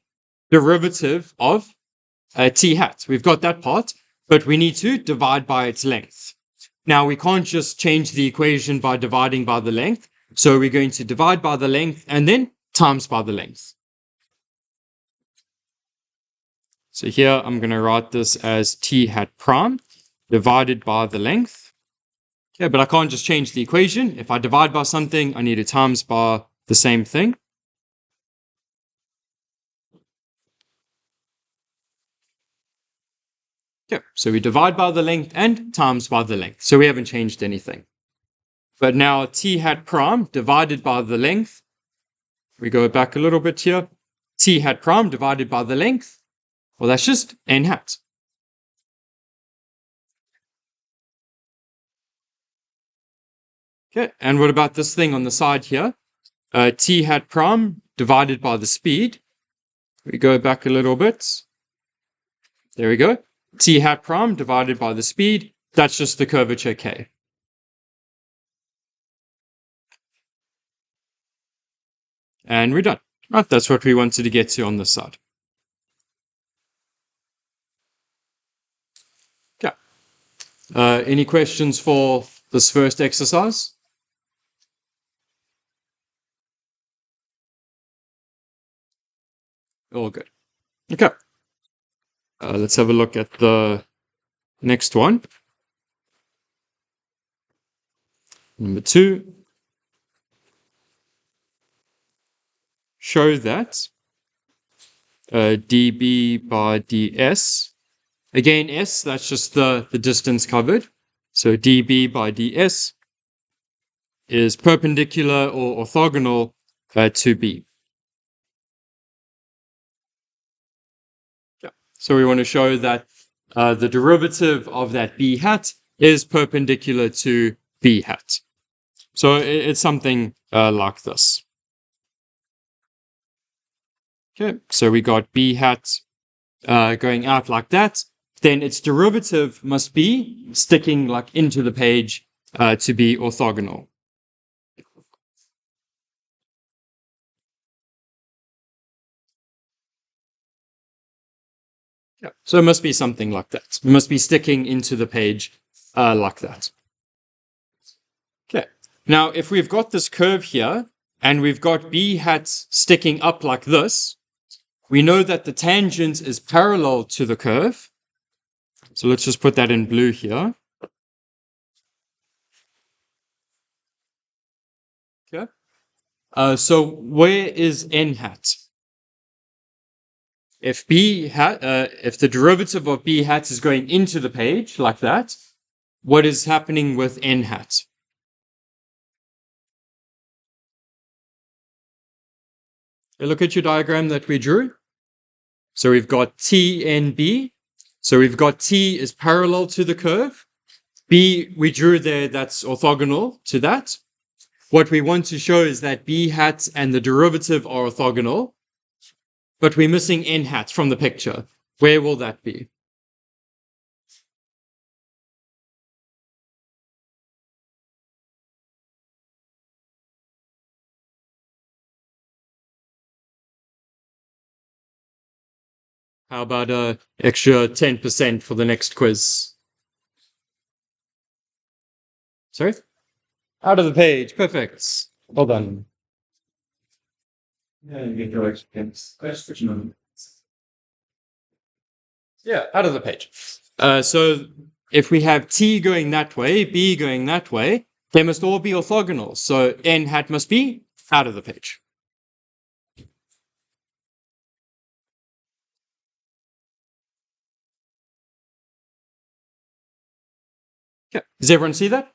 derivative of t hat. We've got that part, but we need to divide by its length. Now, we can't just change the equation by dividing by the length. So we're going to divide by the length and then times by the length. So here, I'm going to write this as t hat prime divided by the length. Okay, but I can't just change the equation. If I divide by something, I need to times by the same thing. Okay, so we divide by the length and times by the length. So we haven't changed anything. But now t hat prime divided by the length. We go back a little bit here. T hat prime divided by the length. Well, that's just n hat. Okay, and what about this thing on the side here? T hat prime divided by the speed. We go back a little bit. There we go. T hat prime divided by the speed. That's just the curvature K. And we're done. Right, that's what we wanted to get to on this side. Okay. Any questions for this first exercise? All good. Okay. Let's have a look at the next one. Number 2. Show that dB by ds. Again, s, that's just the distance covered. So dB by ds is perpendicular or orthogonal to b. Yeah. So we want to show that the derivative of that b hat is perpendicular to b hat. So it's something like this. Okay, so we got b hat going out like that. Then its derivative must be sticking like into the page to be orthogonal. Yeah, so it must be something like that. It must be sticking into the page like that. Okay, now if we've got this curve here and we've got b hat sticking up like this, we know that the tangent is parallel to the curve. So let's just put that in blue here. Okay. So where is n hat? If if the derivative of b hat is going into the page like that, what is happening with n hat? Look at your diagram that we drew. So we've got t and b. So we've got t is parallel to the curve. B we drew there, that's orthogonal to that. What we want to show is that b hat and the derivative are orthogonal, but we're missing n hat from the picture. Where will that be? How about an extra 10% for the next quiz? Sorry? Out of the page. Perfect. Well done. Yeah, out of the page. So if we have t going that way, b going that way, they must all be orthogonal. So n hat must be out of the page. Okay, does everyone see that?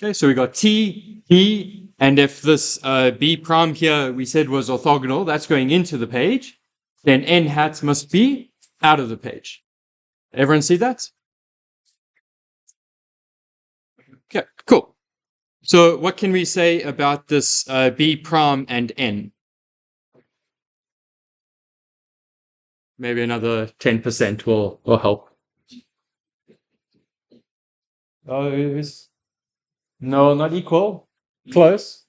Okay, so we got t, b, and if this b prime here we said was orthogonal, that's going into the page, then n hat must be out of the page. Everyone see that? Okay, cool. So what can we say about this b prime and n? Maybe another 10% will help. Oh, no, not equal. Close.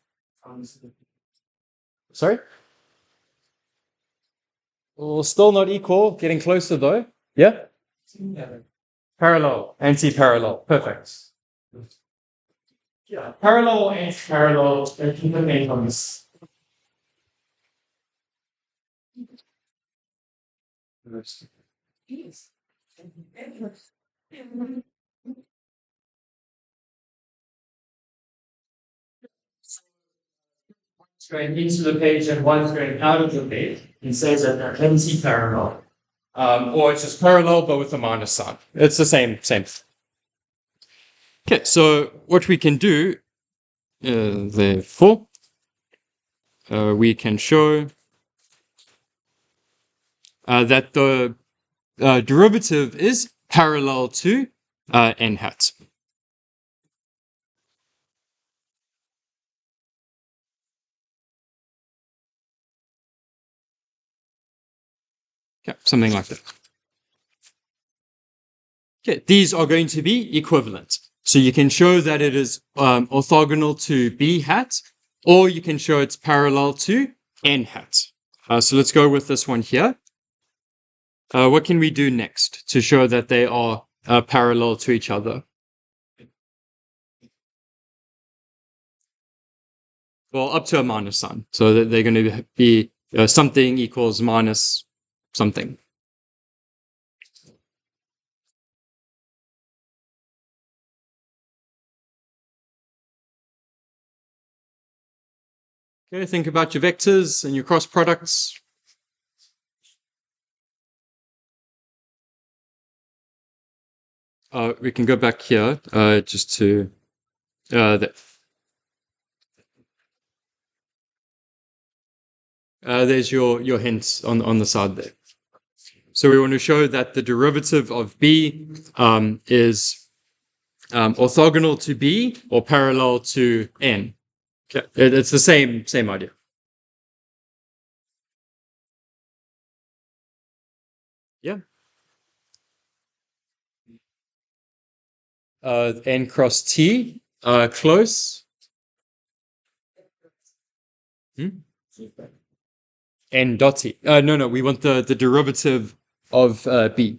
Sorry? Well, still not equal. Getting closer though. Yeah? Parallel. Anti-parallel. Perfect. Yeah. Parallel, anti-parallel. Keep the name on this. Going into the page and one's going out of the page. It says that they're anti-parallel. Or it's just parallel but with a minus sign. It's the same. Okay, so what we can do, therefore, we can show that the derivative is parallel to n hat. Okay, something like that. Okay, these are going to be equivalent. So you can show that it is orthogonal to b hat, or you can show it's parallel to n hat. So let's go with this one here. What can we do next to show that they are parallel to each other? Well, up to a minus sign. So that they're going to be something equals minus something. Okay, think about your vectors and your cross products. We can go back here just to that. There's your hints on the side there. So we want to show that the derivative of b is orthogonal to b or parallel to n. Okay. It's the same idea. Yeah. N cross t, close. N dot t. No, we want the derivative of b.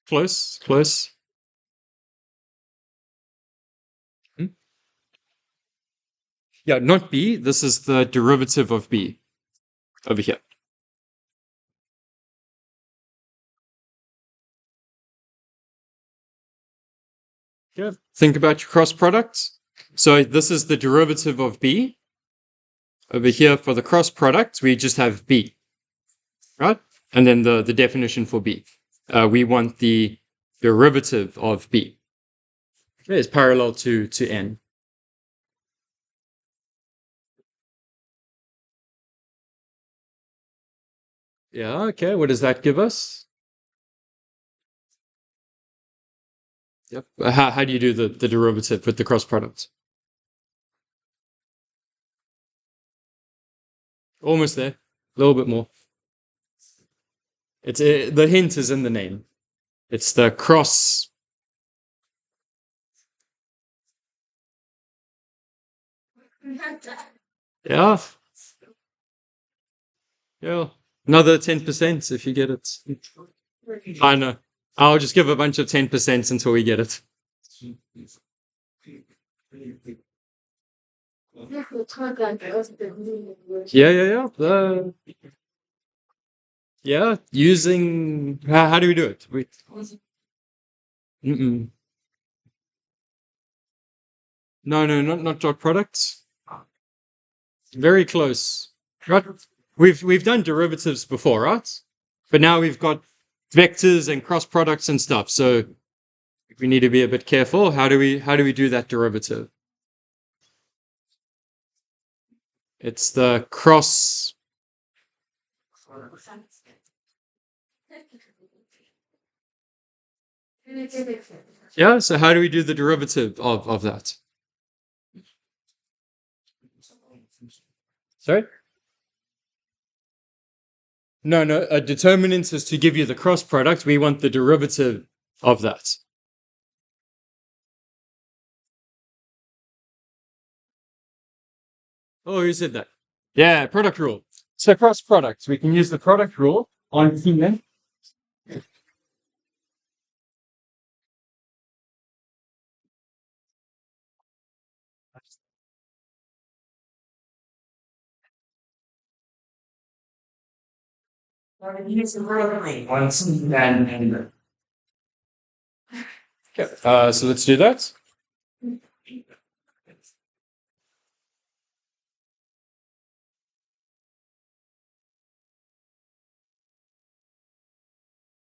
Close. Yeah, not b. This is the derivative of b over here. Yeah. Think about your cross products. So this is the derivative of b. Over here for the cross product, we just have b, right? And then the definition for b. We want the derivative of b. Okay, it's parallel to n. Yeah, okay, what does that give us? Yep. How do you do the derivative with the cross product? Almost there. A little bit more. It's the hint is in the name. It's the cross. Yeah. Yeah. Another 10% if you get it. I know. I'll just give a bunch of 10% until we get it. Yeah. Yeah, using how do we do it? No, not dot products. Very close. Right? We've done derivatives before, right? But now we've got vectors and cross products and stuff. So we need to be a bit careful. How do we do that derivative? It's the cross. Yeah, so how do we do the derivative of that? Sorry? No, a determinant is to give you the cross product. We want the derivative of that. Oh, who said that? Yeah, product rule. So cross products, we can use the product rule on human. Okay, so let's do that.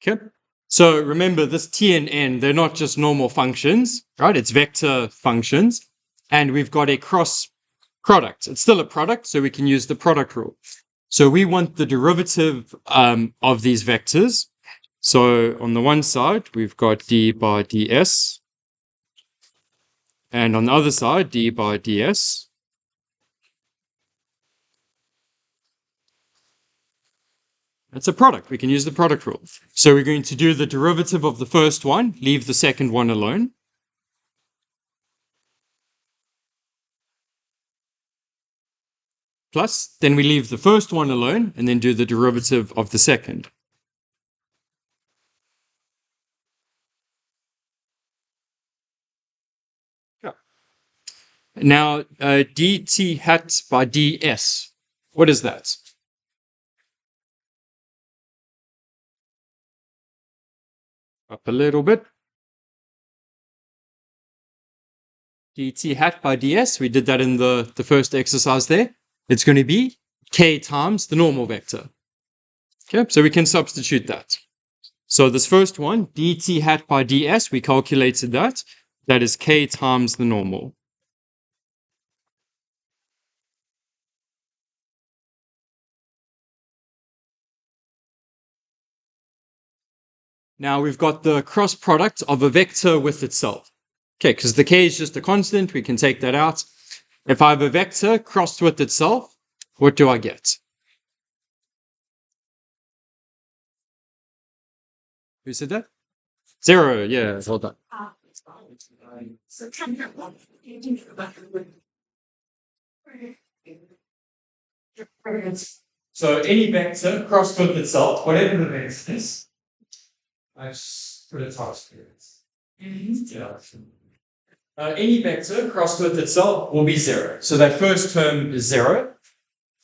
Okay. So remember this t and n, they're not just normal functions, right? It's vector functions. And we've got a cross product. It's still a product, so we can use the product rule. So we want the derivative of these vectors. So on the one side, we've got d by ds. And on the other side, d by ds. It's a product. We can use the product rule. So we're going to do the derivative of the first one, leave the second one alone. Plus, then we leave the first one alone and then do the derivative of the second. Yeah. Now, dt hat by ds. What is that? Up a little bit. dt hat by ds, we did that in the first exercise there. It's going to be k times the normal vector. Okay, so we can substitute that. So this first one, dt hat by ds, we calculated that. That is k times the normal. Now we've got the cross product of a vector with itself. Okay, because the k is just a constant, we can take that out. If I have a vector crossed with itself, what do I get? Who said that? 0, yeah, hold on. So any vector crossed with itself, whatever the vector is, I just put a task here. Yeah. Any vector crossed with itself will be 0. So that first term is 0.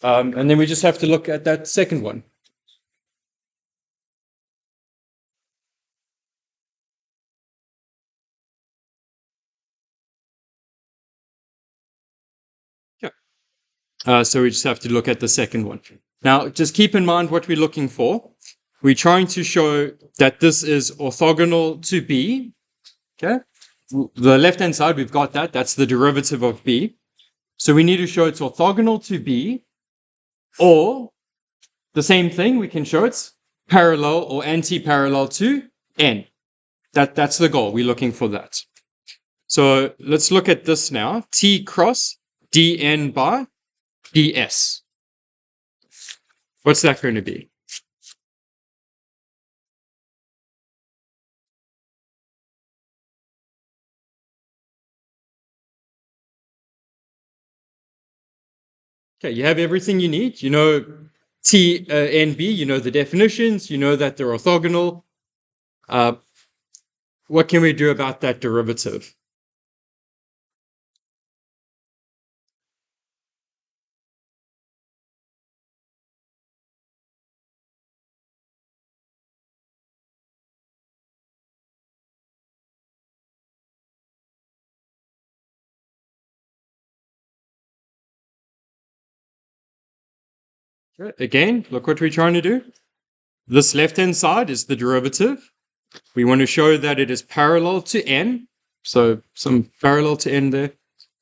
And then we just have to look at that second one. Yeah. So we just have to look at the second one. Now, just keep in mind what we're looking for. We're trying to show that this is orthogonal to B. Okay. The left-hand side, we've got that. That's the derivative of B. So we need to show it's orthogonal to B, or the same thing, we can show it's parallel or anti-parallel to N. That's the goal. We're looking for that. So let's look at this now. T cross dN by ds. What's that going to be? Okay, you have everything you need. You know T and B, you know the definitions, you know that they're orthogonal. What can we do about that derivative? Okay, again, look what we're trying to do. This left-hand side is the derivative. We want to show that it is parallel to N, so some parallel to N there,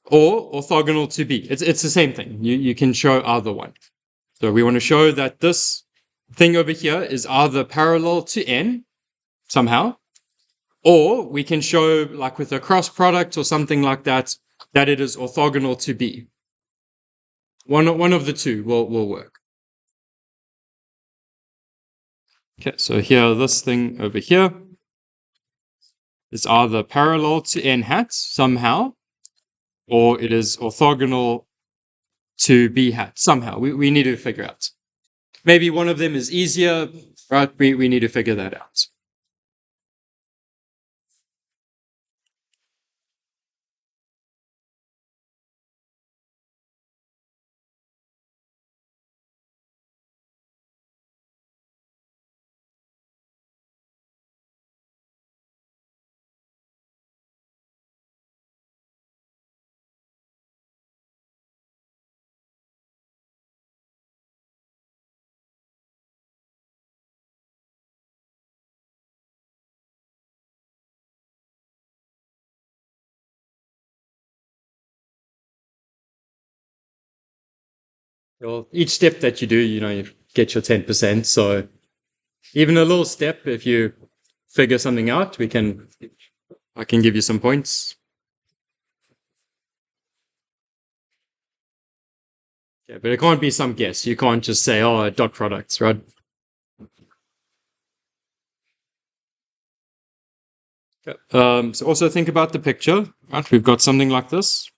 or orthogonal to B. It's the same thing. You can show either one. So we want to show that this thing over here is either parallel to N somehow, or we can show, like with a cross product or something like that, that it is orthogonal to B. One of the two will work. Okay, so here, this thing over here is either parallel to N hat somehow, or it is orthogonal to B hat somehow. We need to figure out. Maybe one of them is easier, right? We need to figure that out. Well, each step that you do, you get your 10%. So even a little step, if you figure something out, I can give you some points. Yeah, but it can't be some guess. You can't just say, oh, dot products, right? Okay. So also think about the picture, right? We've got something like this.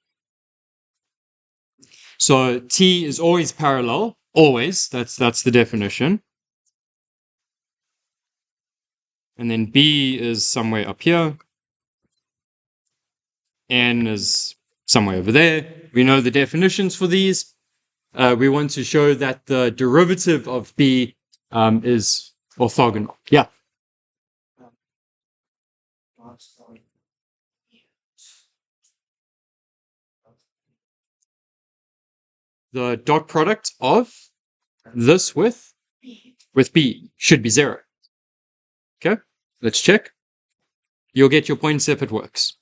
So T is always parallel, always. That's the definition. And then B is somewhere up here. N is somewhere over there. We know the definitions for these. We want to show that the derivative of B is orthogonal. Yeah. The dot product of this with B should be 0. Okay, let's check. You'll get your points if it works.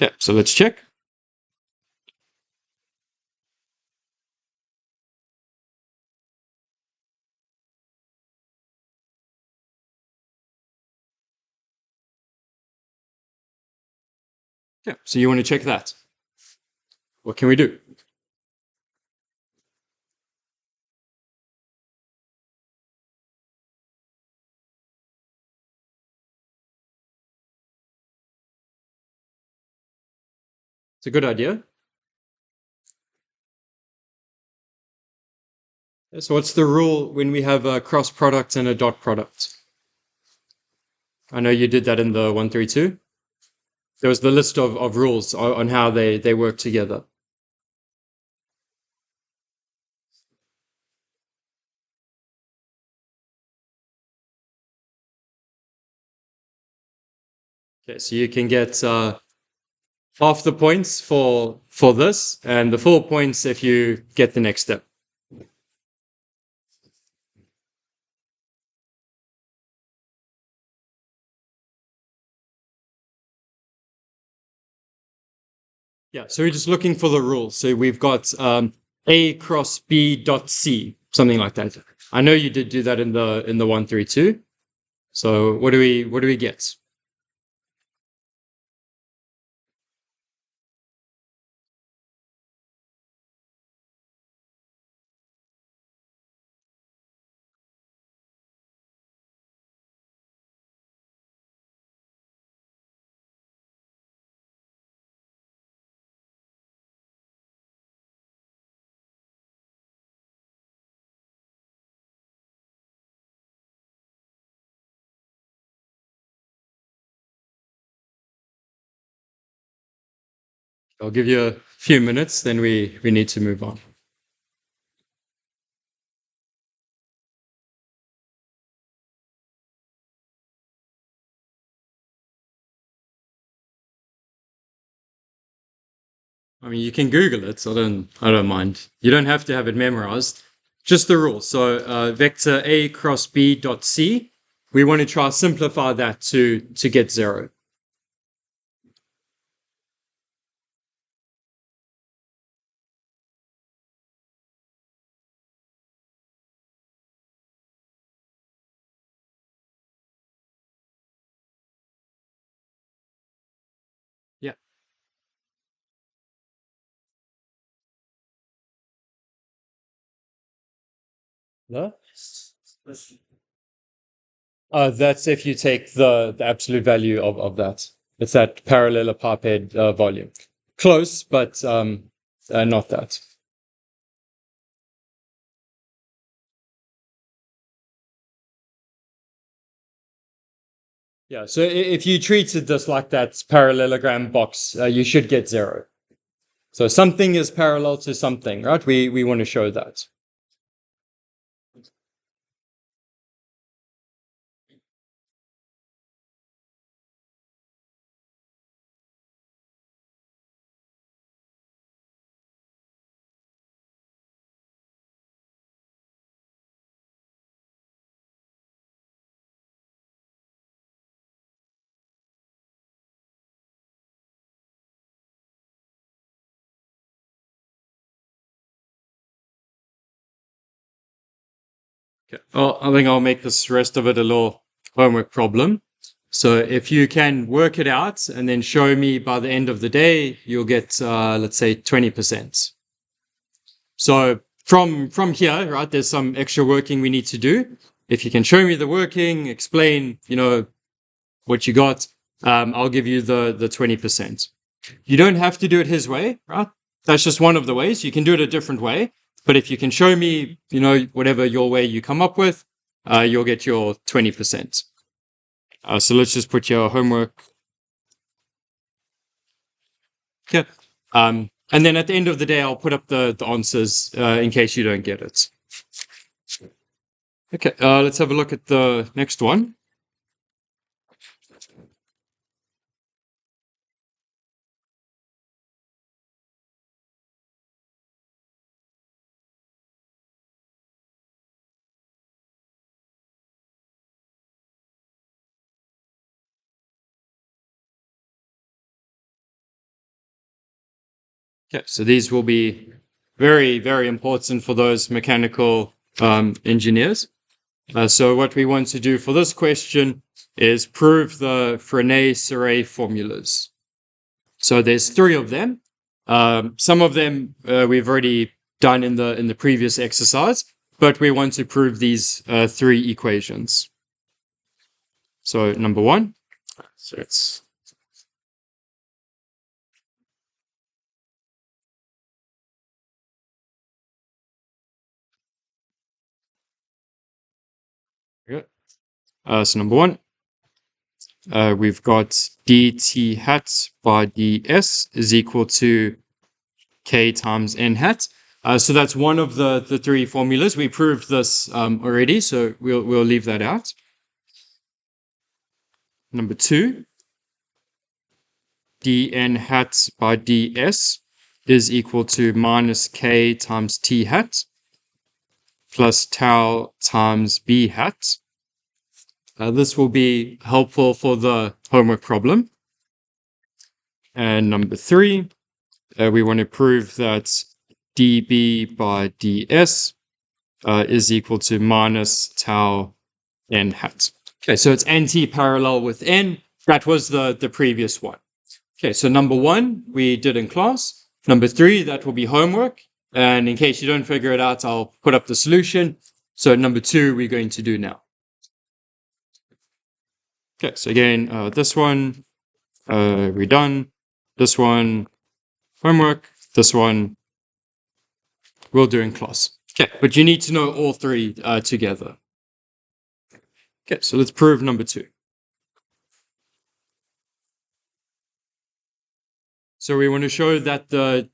Okay, so let's check. Okay, so you want to check that. What can we do? It's a good idea. So what's the rule when we have a cross product and a dot product? I know you did that in the 132. There was the list of rules on how they work together. Okay, so you can get half the points for this, and the full points if you get the next step. Yeah, so we're just looking for the rules. So we've got A cross B dot C, something like that. I know you did do that in the 132. So what do we get? I'll give you a few minutes, then we need to move on. I mean, you can Google it. I don't mind. You don't have to have it memorized. Just the rules. So vector A cross B dot C. We want to try simplify that to get 0. Yeah. No? That's if you take the absolute value of that. It's that parallelepiped volume. Close, but not that. Yeah, so if you treated this like that parallelogram box, you should get 0. So something is parallel to something, right? We want to show that. Okay. Well, I think I'll make this rest of it a little homework problem. So if you can work it out and then show me by the end of the day, you'll get, let's say 20%. So from here, right, there's some extra working we need to do. If you can show me the working, explain, what you got, I'll give you the 20%. You don't have to do it his way, right? That's just one of the ways. You can do it a different way. But if you can show me, whatever your way you come up with, you'll get your 20%. So let's just put your homework. Yeah. And then at the end of the day, I'll put up the answers in case you don't get it. Okay, let's have a look at the next one. Okay, so these will be very, very important for those mechanical engineers. So what we want to do for this question is prove the Frenet-Serre formulas. So there's 3 of them. Some of them we've already done in the previous exercise, but we want to prove these 3 equations. So number 1. So it's so number 1. We've got dt hat by ds is equal to k times n hat. So that's one of the 3 formulas. We proved this already, so we'll leave that out. Number 2, dn hat by ds is equal to minus k times t hat plus tau times b hat. This will be helpful for the homework problem. And number 3, we want to prove that dB by ds is equal to minus tau n hat. Okay, so it's anti-parallel with n. That was the previous one. Okay, so number 1 we did in class. Number 3, that will be homework. And in case you don't figure it out, I'll put up the solution. So number 2 we're going to do now. Okay, so again, this one, we're done. This one, homework. This one, we'll do in class. Okay, but you need to know all 3 together. Okay, so let's prove number 2. So we want to show that the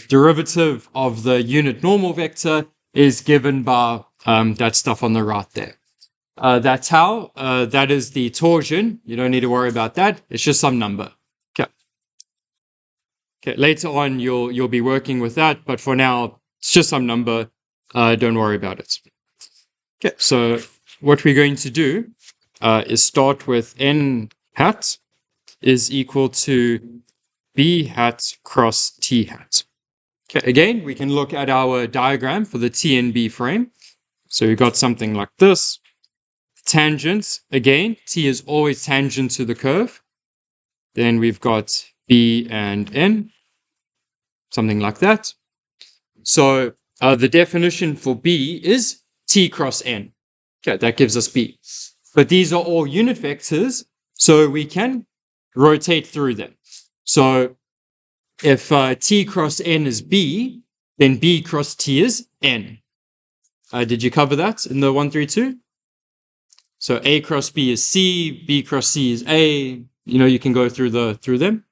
derivative of the unit normal vector is given by that stuff on the right there. That tau, that is the torsion. You don't need to worry about that. It's just some number. Okay. Okay. Later on, you'll be working with that, but for now, it's just some number. Don't worry about it. Okay. So what we're going to do is start with n hat is equal to b hat cross t hat. Okay. Again, we can look at our diagram for the T and B frame. So we've got something like this. Tangent, again, T is always tangent to the curve. Then we've got B and N, something like that. So the definition for B is T cross N. Okay, that gives us B. But these are all unit vectors, so we can rotate through them. So if T cross N is B, then B cross T is N. Did you cover that in the 132? So A cross B is C, B cross C is A. You can go through them.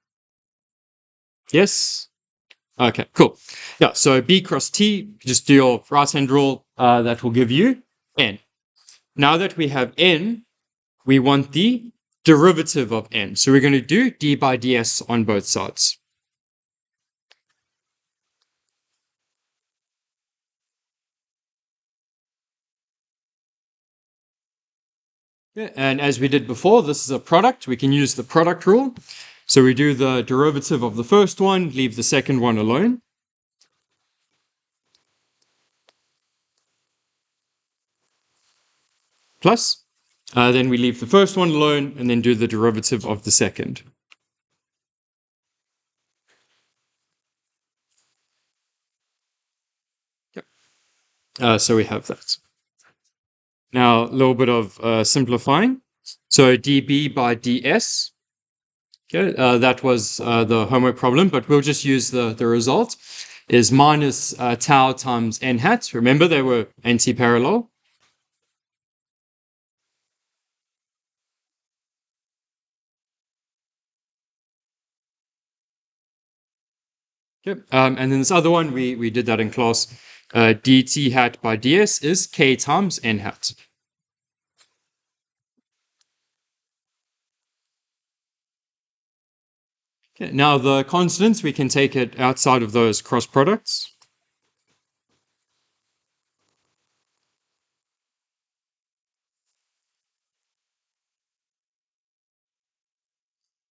Yes? Okay, cool. Yeah, so B cross T, just do your right-hand rule. That will give you N. Now that we have N, we want the derivative of N. So we're going to do d by ds on both sides. Yeah, and as we did before, this is a product. We can use the product rule. So we do the derivative of the first one, leave the second one alone. plus. Then we leave the first one alone and then do the derivative of the second. So we have that. Now, a little bit of simplifying. So dB by ds. Okay, that was the homework problem, but we'll just use the result is minus tau times n hat. Remember, they were anti-parallel. Okay, and then this other one, we did that in class. Dt hat by ds is k times n hat. Okay, now the constants, we can take it outside of those cross products.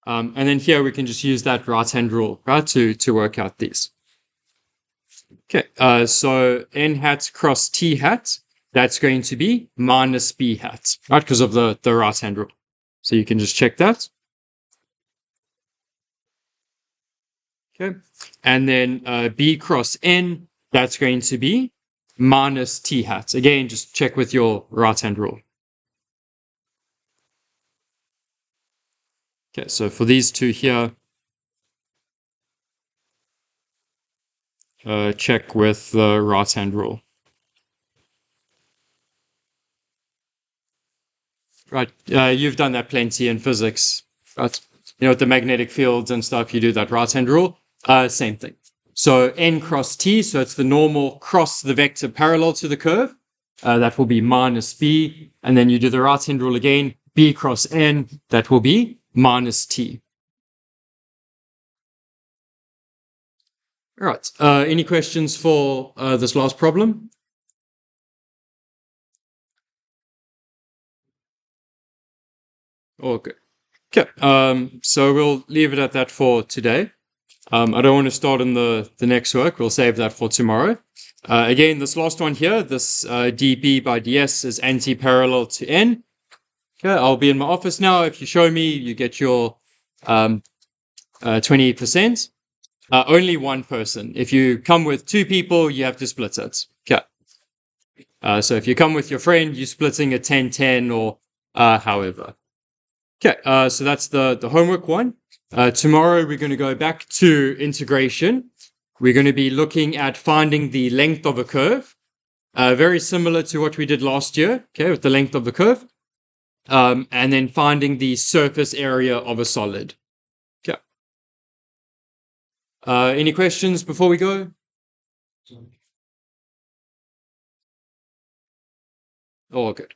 And then here we can just use that right-hand rule, right, to work out these. Okay, so n hat cross t hat, that's going to be minus b hat, right, because of the right-hand rule. So you can just check that. Okay, and then b cross n, that's going to be minus t hat. Again, just check with your right-hand rule. Okay, so for these two here, check with the right-hand rule. Right, you've done that plenty in physics, right? You know, with the magnetic fields and stuff, you do that right-hand rule. Same thing. So n cross t, so it's the normal cross the vector parallel to the curve. That will be minus b. And then you do the right-hand rule again, b cross n, that will be minus t. All right, any questions for this last problem? Okay. Okay, so we'll leave it at that for today. I don't want to start on the next work. We'll save that for tomorrow. Again, this last one here, this dB by ds is anti-parallel to n. Okay, I'll be in my office now. If you show me, you get your 20%. Only one person. If you come with two people, you have to split it. Okay. So if you come with your friend, you're splitting a 10-10 or however. Okay, so that's the homework one. Tomorrow, we're going to go back to integration. We're going to be looking at finding the length of a curve, very similar to what we did last year, okay, with the length of the curve, and then finding the surface area of a solid. Okay. Any questions before we go? All good.